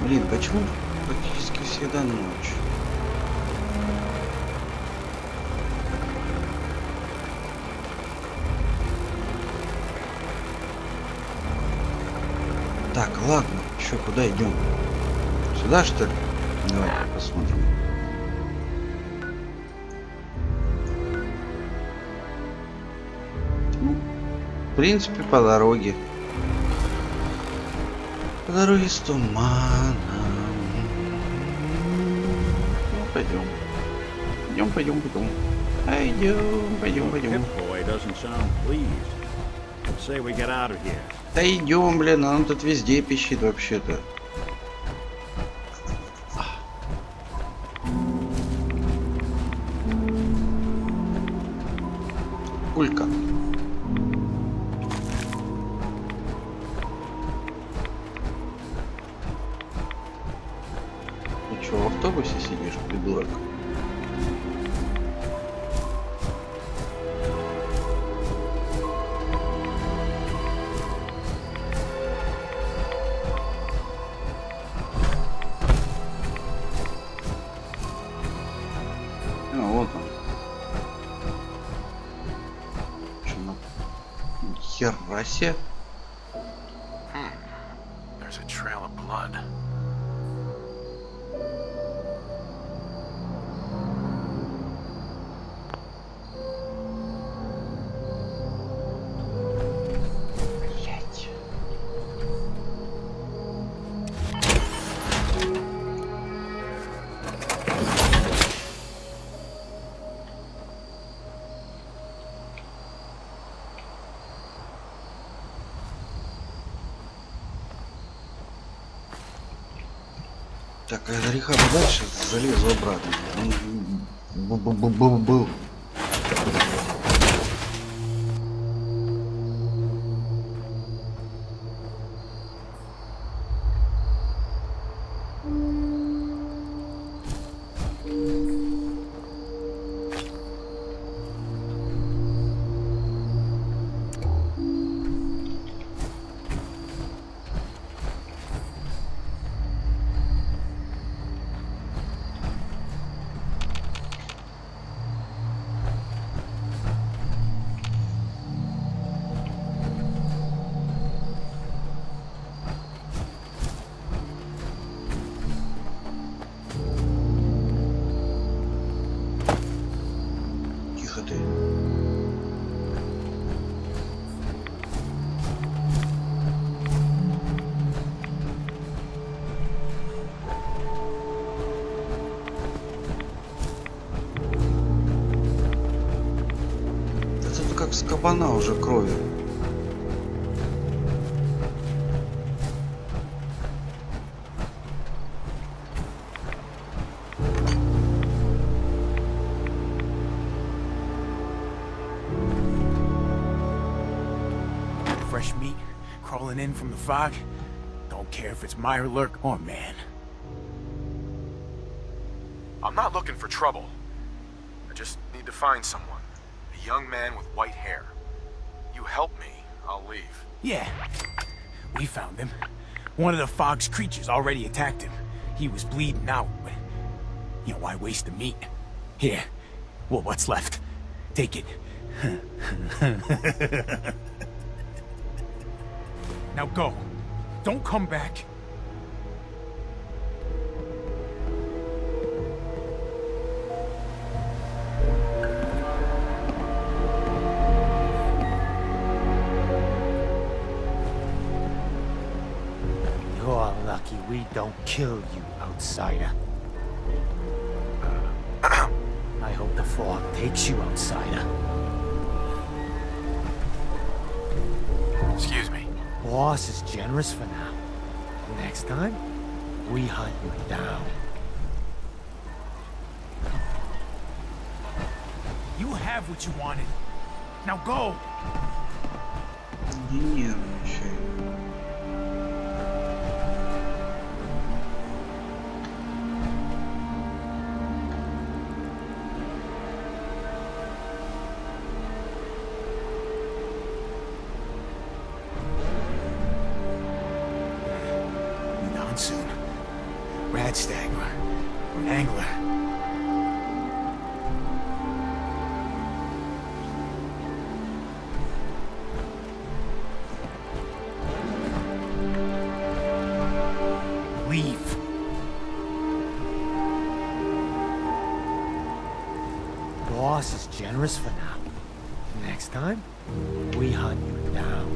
Блин, почему практически всегда ночь? Так, ладно, что, куда идем? Сюда, что ли? Давайте посмотрим. Ну, в принципе, по дороге. По дороге с туманом. Ну, пойдем. Пойдем. Пойдем. Да идем, блин, он тут везде пищит вообще-то. Пулька. Ты что, в автобусе сидишь, придурок? Нихера себе. There's a trail of blood. Так, а из реха дальше залезу обратно. Был. С кабана уже крови. Fresh meat crawling in from the fog. Don't care if it's Meyer, Lurk, or man. I'm not looking for trouble. I just need to find someone. A young man with white hair. You help me, I'll leave. Yeah, we found him. One of the fog's creatures already attacked him. He was bleeding out, but... You know, why waste the meat? Here, well, what's left? Take it. Now go. Don't come back. You're lucky we don't kill you, outsider. I hope the fog takes you, outsider. Excuse me. Boss is generous for now. Next time, we hunt you down. You have what you wanted. Now go! Не нервничай. Soon. Radstag or an angler. Leave. Boss is generous for now. Next time, we hunt you down.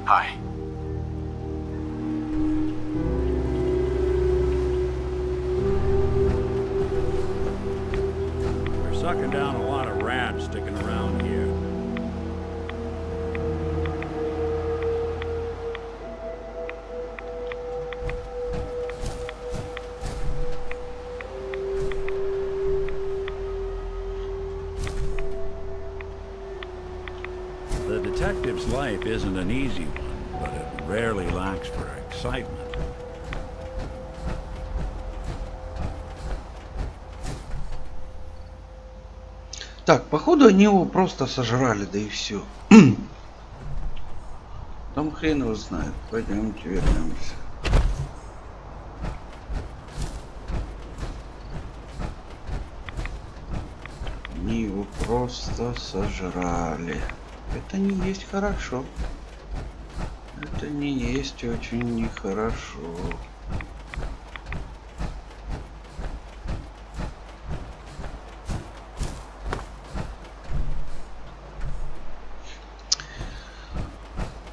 Hi. We're sucking down a lot of rats sticking around here. The detective's life isn't an easy one, but it rarely lacks for excitement. Так, походу они его просто сожрали, да и все. Там хрен его знает. Пойдемте вернемся. просто сожрали. Это не есть хорошо. Это не есть очень нехорошо.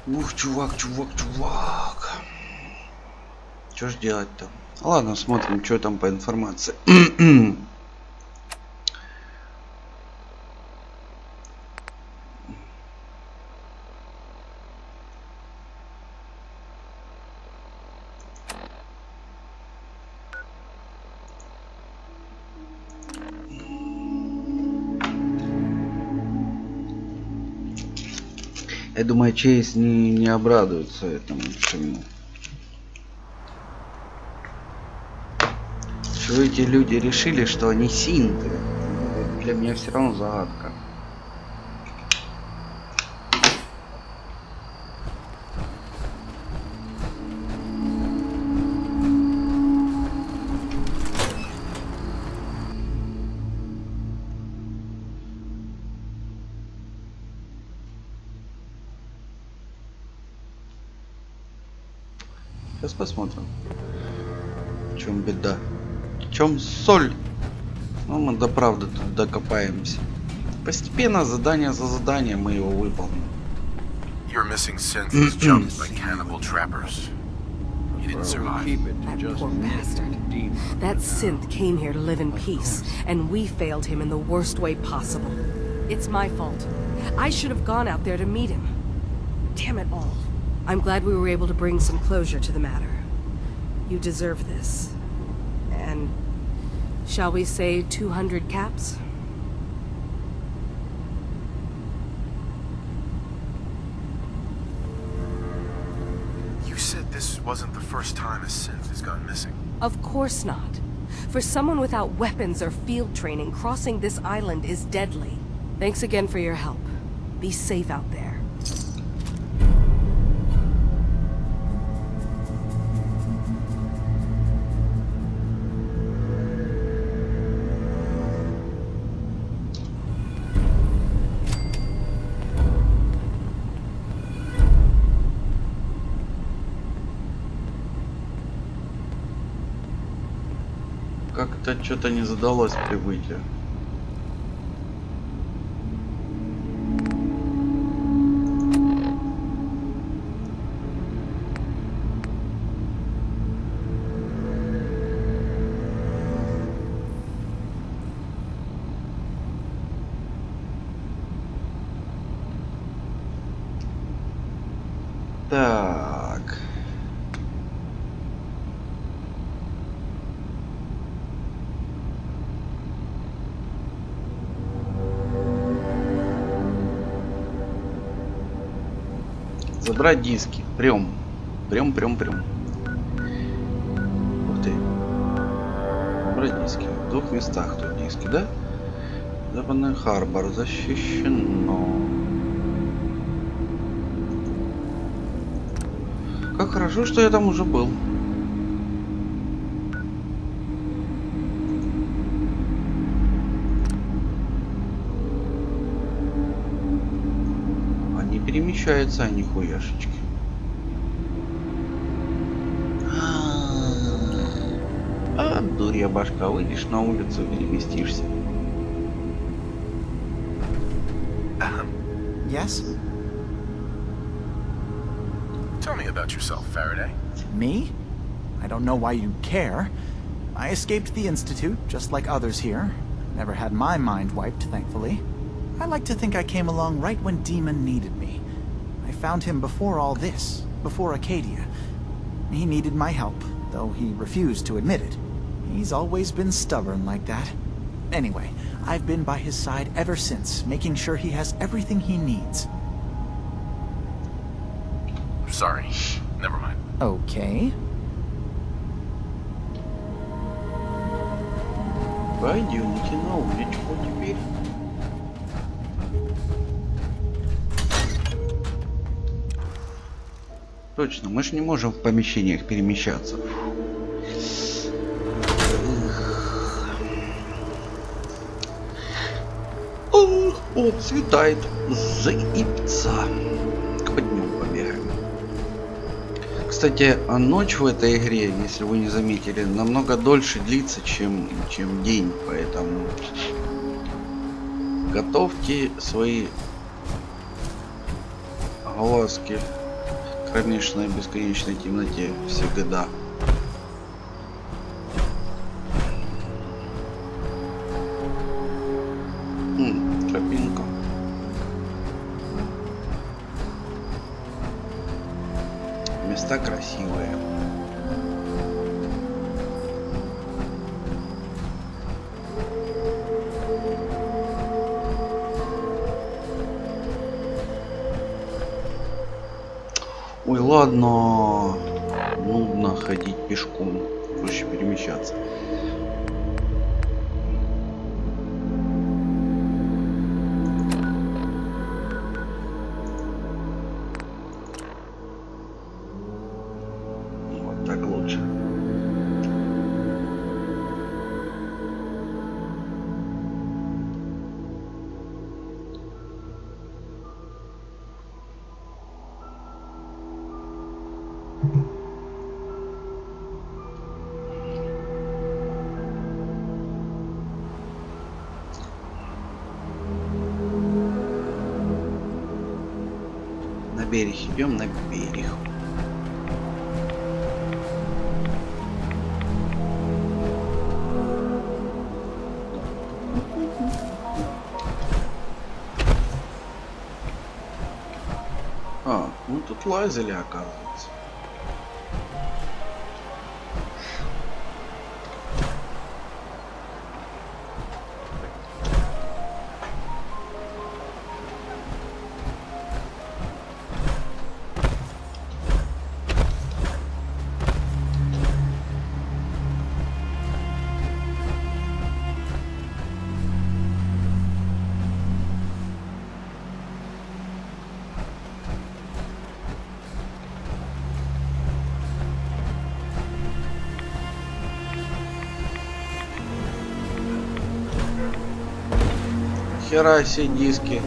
Ух, чувак. Что ж делать-то? Ладно, смотрим, что там по информации. Я думаю, Чейз не обрадуется этому всему. Что эти люди решили, что они синты? Для меня все равно загадка. Сейчас посмотрим, в чем беда, в чем соль. Ну, мы до правды тут докопаемся. Постепенно, задание за заданием, мы его выполним. Your missing synth was jumped by cannibal trappers. You didn't survive. That poor bastard. That synth came here to live in peace, and we failed him in the worst way possible. It's my fault. I should have gone out there to meet him. Damn it all. I'm glad we were able to bring some closure to the matter. You deserve this. And shall we say 200 caps? You said this wasn't the first time a synth has gone missing. Of course not. For someone without weapons or field training, crossing this island is deadly. Thanks again for your help. Be safe out there. Как-то что-то не задалось прибытие. Так. Забрать диски. Прям. Ух ты. Забрать диски. В двух местах тут диски, да? Западный Харбор защищено. Как хорошо, что я там уже был. Они перемещаются, а не хуяшечки. А, дурья башка, выйдешь на улицу и переместишься. Yes? Tell me about yourself, Faraday. Me? I don't know why you care. I escaped the Institute, just like others here. Never had my mind wiped, thankfully. I like to think I came along right when Demon needed me. I found him before all this, before Acadia. He needed my help, though he refused to admit it. He's always been stubborn like that. Anyway, I've been by his side ever since, making sure he has everything he needs. Sorry. Never mind. Okay. Пойдемте на уличку теперь. Точно, мы же не можем в помещениях перемещаться. О, светает. Заебца. Пойдем побегаем. Кстати, ночь в этой игре, если вы не заметили, намного дольше длится, чем день. Поэтому готовьте свои глазки к кромешной бесконечной темноте всегда. Тропинка. Места красивые. Ой, ладно, нудно ходить пешком, проще перемещаться. Вот так лучше. На берег идем, на берег. А, мы тут лазили, оказывается. Хера себе диски.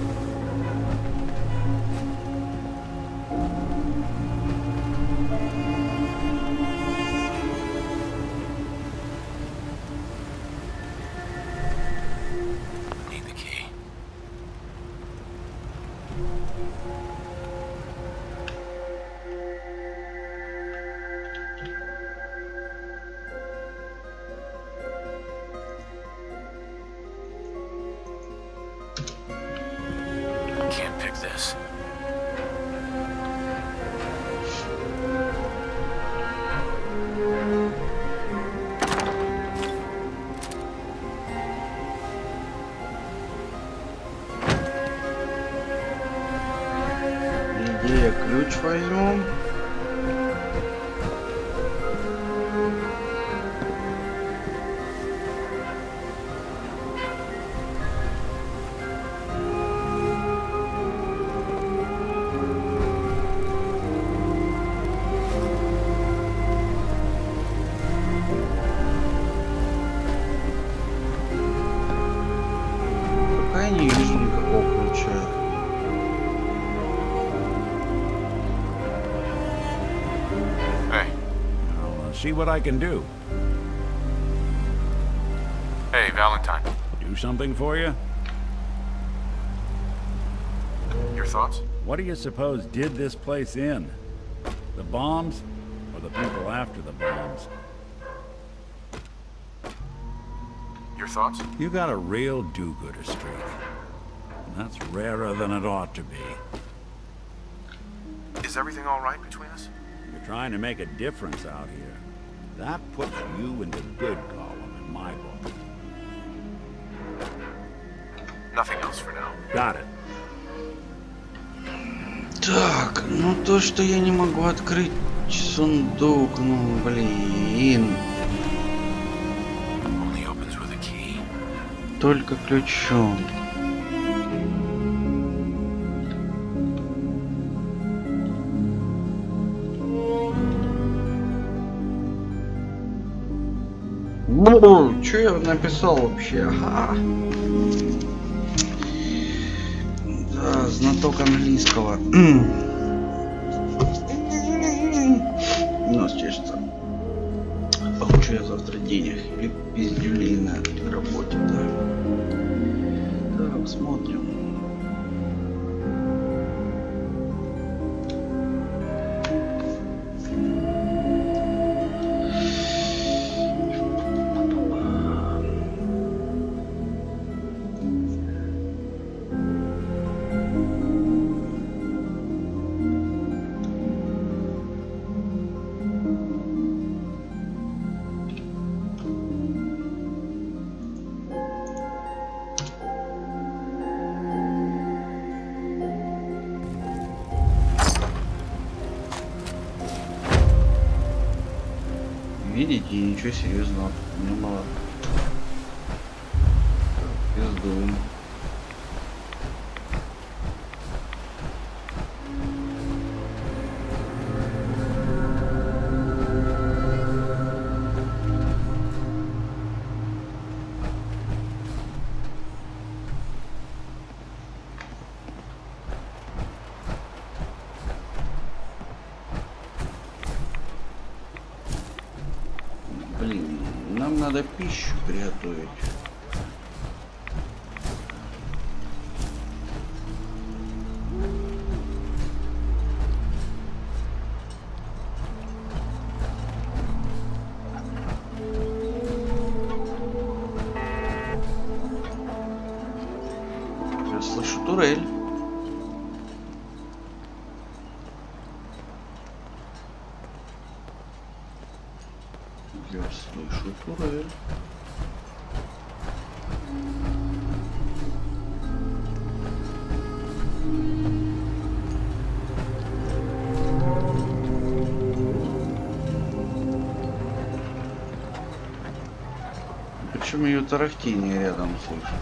Can't pick this. Идея, ключ возьмем. Пока не вижу никакого ключа. Hey. I'll see what I can do. Hey, Valentine. Do something for you? Your thoughts? What do you suppose did this place in? The bombs? Or the people after the bombs? Your thoughts? You got a real do-gooder streak. And that's rarer than it ought to be. Is everything all right between us? You're trying to make a difference out here. That puts you in the good column in my book. Nothing else for now. Got it. Так, ну то, что я не могу открыть сундук, ну блин. Only opens with a key. Только ключом. Чё я написал вообще? Ага. Да, знаток английского. Нос чешется. Получу я завтра денег или пиздюлей на работе, да. Так, смотрим. Видите, ничего серьезного не было. Пиздуем. Блин, нам надо пищу приготовить. Я слышу турель. Я слышу турель. Почему ее тарахтение рядом слышу?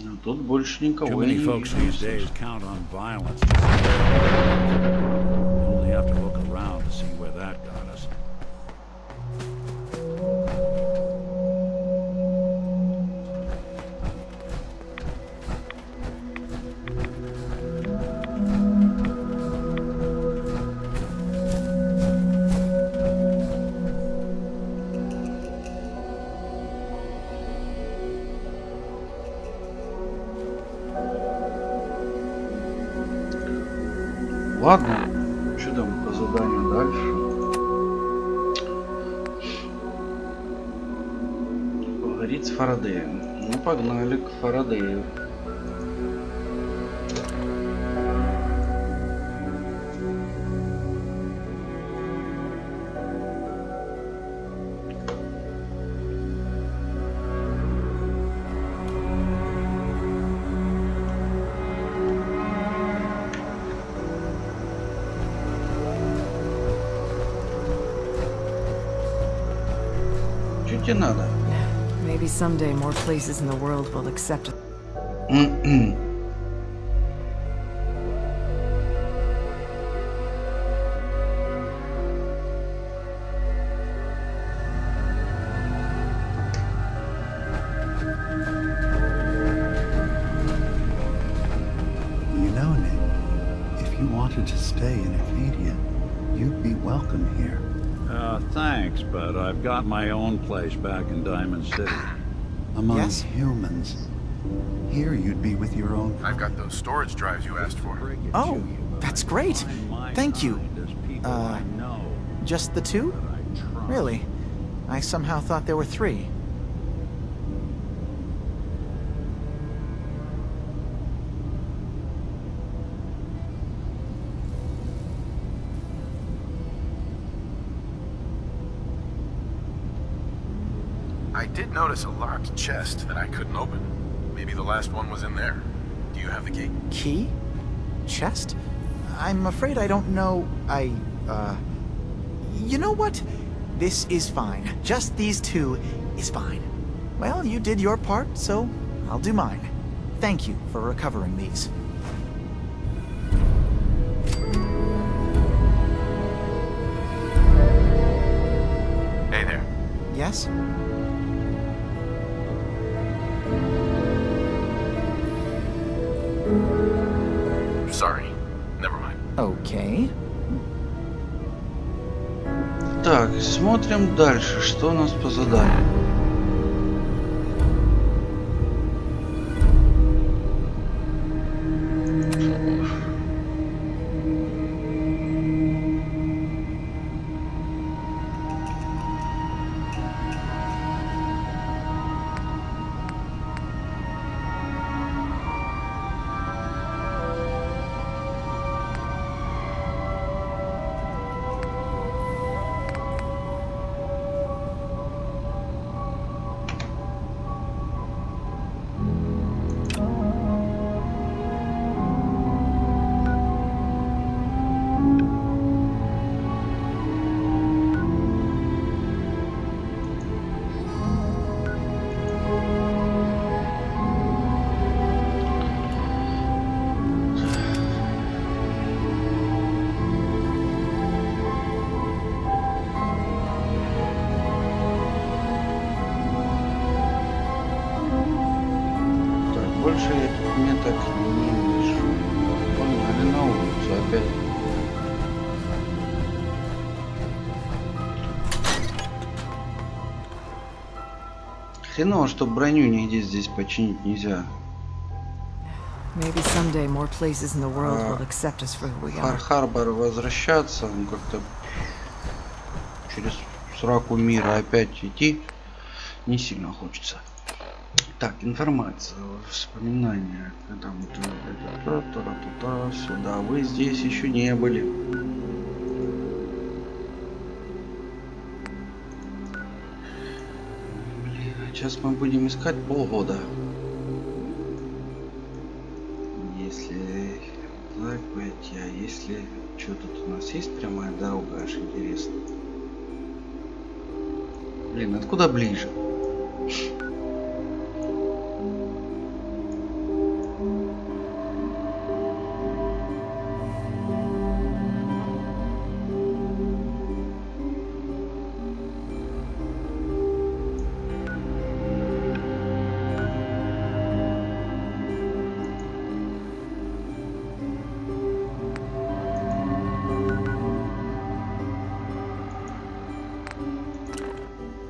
Ну, тут больше никого не вижу. Ладно, что там по заданию дальше? Поговорить с Фарадеем. Ну, погнали к Фарадею. Надо. Maybe someday more places in the world will accept it. welcome here. Thanks, but I've got my own place back in Diamond City. Among humans. Here you'd be with your own... I've got those storage drives you asked for. Oh, that's great. Thank you. Just the two? Really? I somehow thought there were three. I did notice a locked chest that I couldn't open. Maybe the last one was in there. Do you have the key? Key? Chest? I'm afraid I don't know. You know what? This is fine. Just these two is fine. Well, you did your part, so I'll do mine. Thank you for recovering these. Hey there. Yes? Sorry. Never mind. Okay. Так, смотрим дальше, что у нас по заданию. Больше я тут мне так не вижу. Погнали на улицу опять. Хреново, что броню нигде здесь починить нельзя. Maybe someday more places in the world will accept us for who we are. Харбор возвращаться, ну как-то через сраку мира опять идти не сильно хочется. Так, информация, вспоминания. Там, сюда. Вы здесь еще не были. Блин, сейчас мы будем искать полгода. Если так пойти, а если что тут у нас есть прямая дорога, аж интересно. Блин, откуда ближе?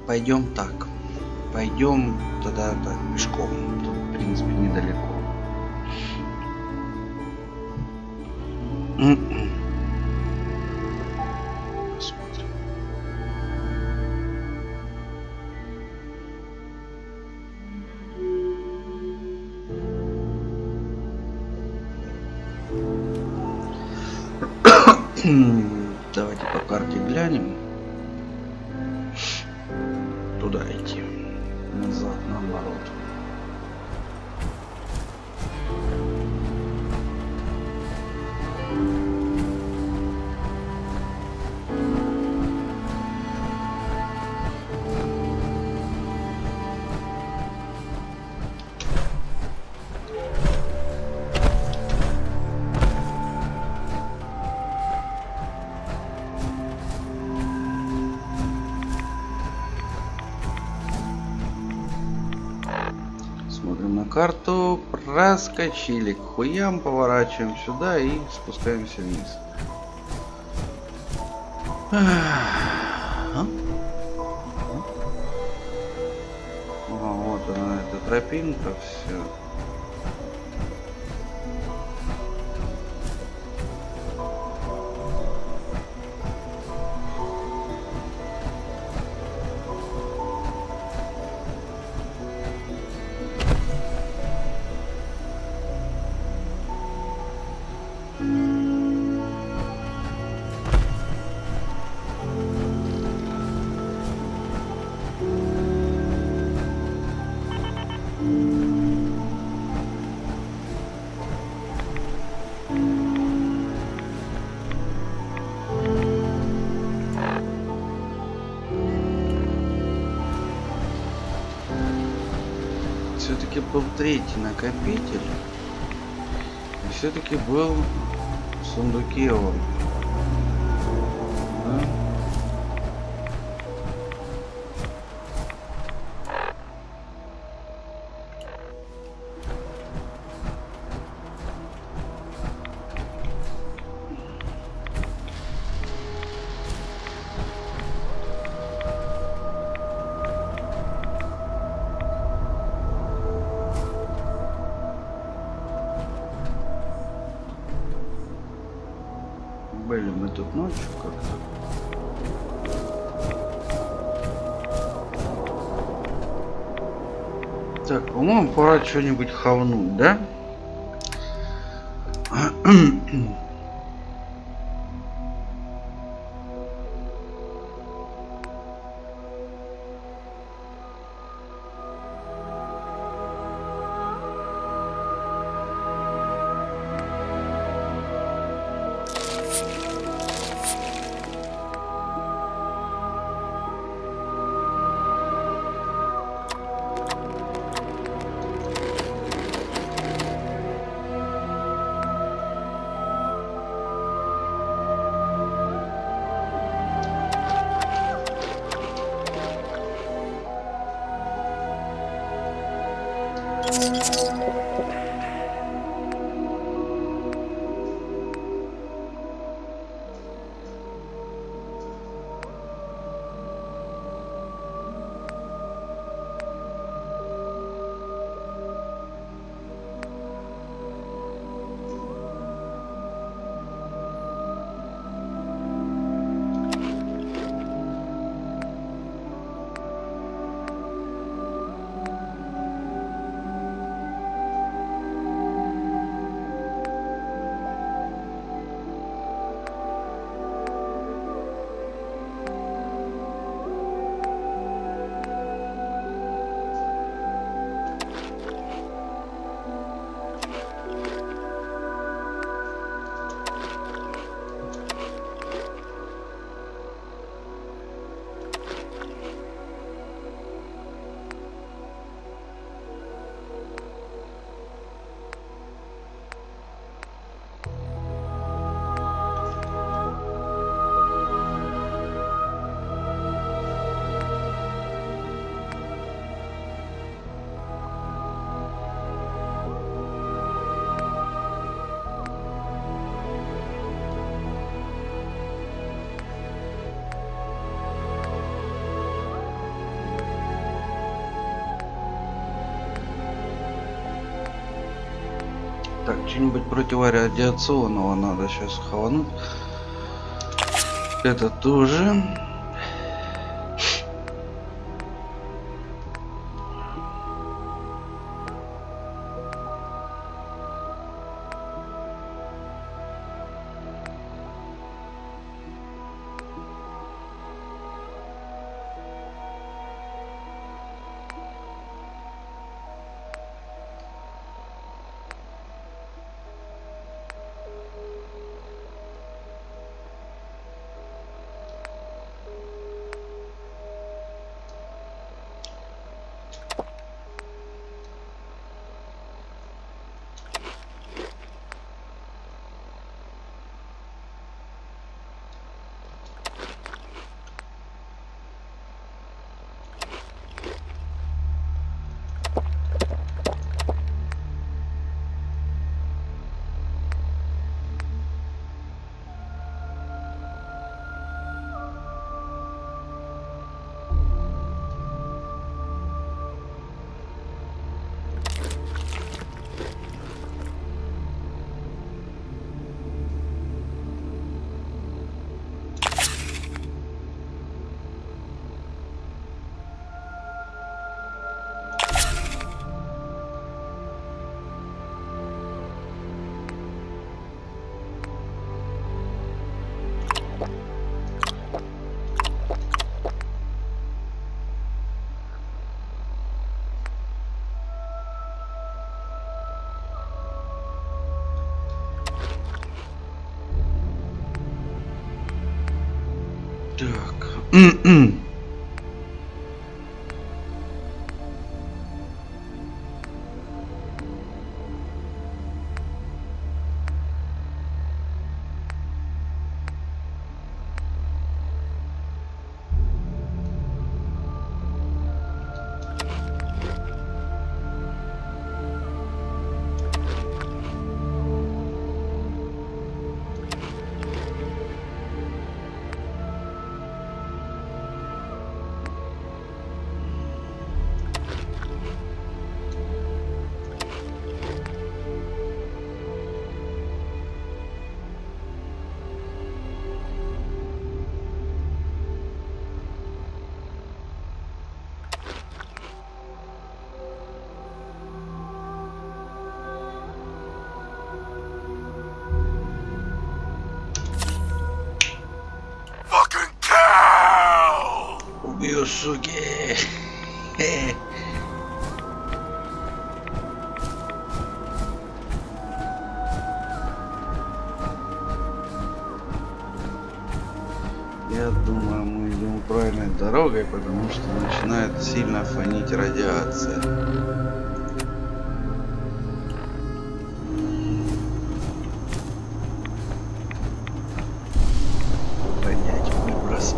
Пойдем так. Пойдем тогда так, пешком. Тут, в принципе, недалеко. Посмотрим. Давайте по карте глянем. Туда идти. Назад, наоборот. Смотрим на карту, проскочили к хуям, поворачиваем сюда и спускаемся вниз. Вот она, эта тропинка, все. Все-таки был третий накопитель. И все-таки был в сундуке он. Да? Были мы тут ночью как-то. Так, по-моему, пора что-нибудь хавнуть, да? Так, что-нибудь противорадиационного надо сейчас хавануть. Это тоже. Убью, суки. Я думаю, мы идем правильной дорогой, потому что начинает сильно фонить радиация. Понять выброс.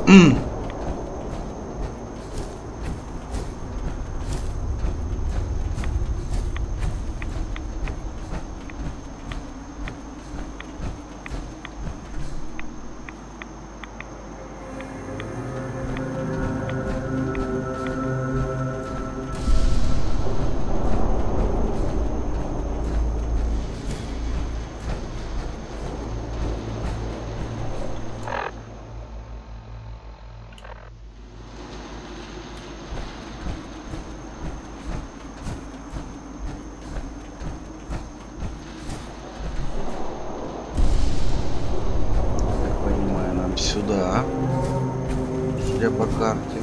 Сюда, судя по карте.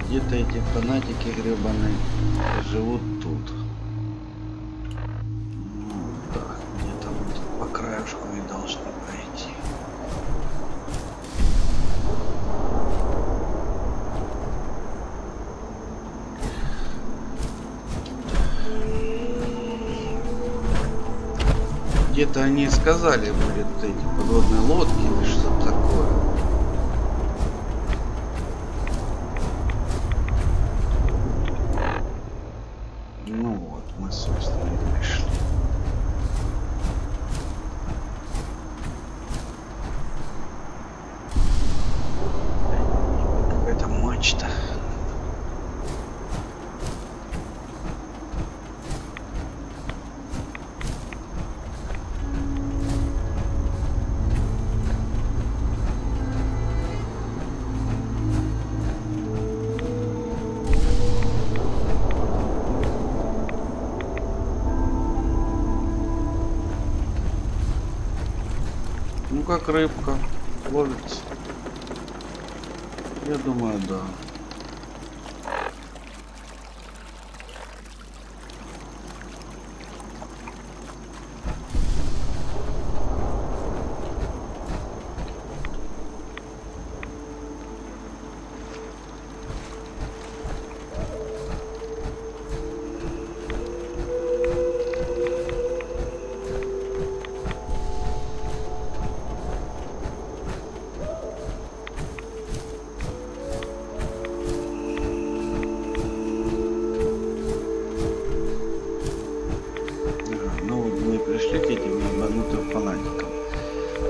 Где-то эти фанатики гребаные живут тут. Ну, так, где-то вот по краешку и должны пройти. Где-то они сказали, будет эти подводные лодки или что-то такое. Ну вот, мы, собственно, и пришли. Какая-то мачта. Ну как рыбка ловится. Я думаю, да.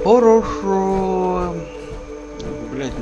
Хорошо. Блять,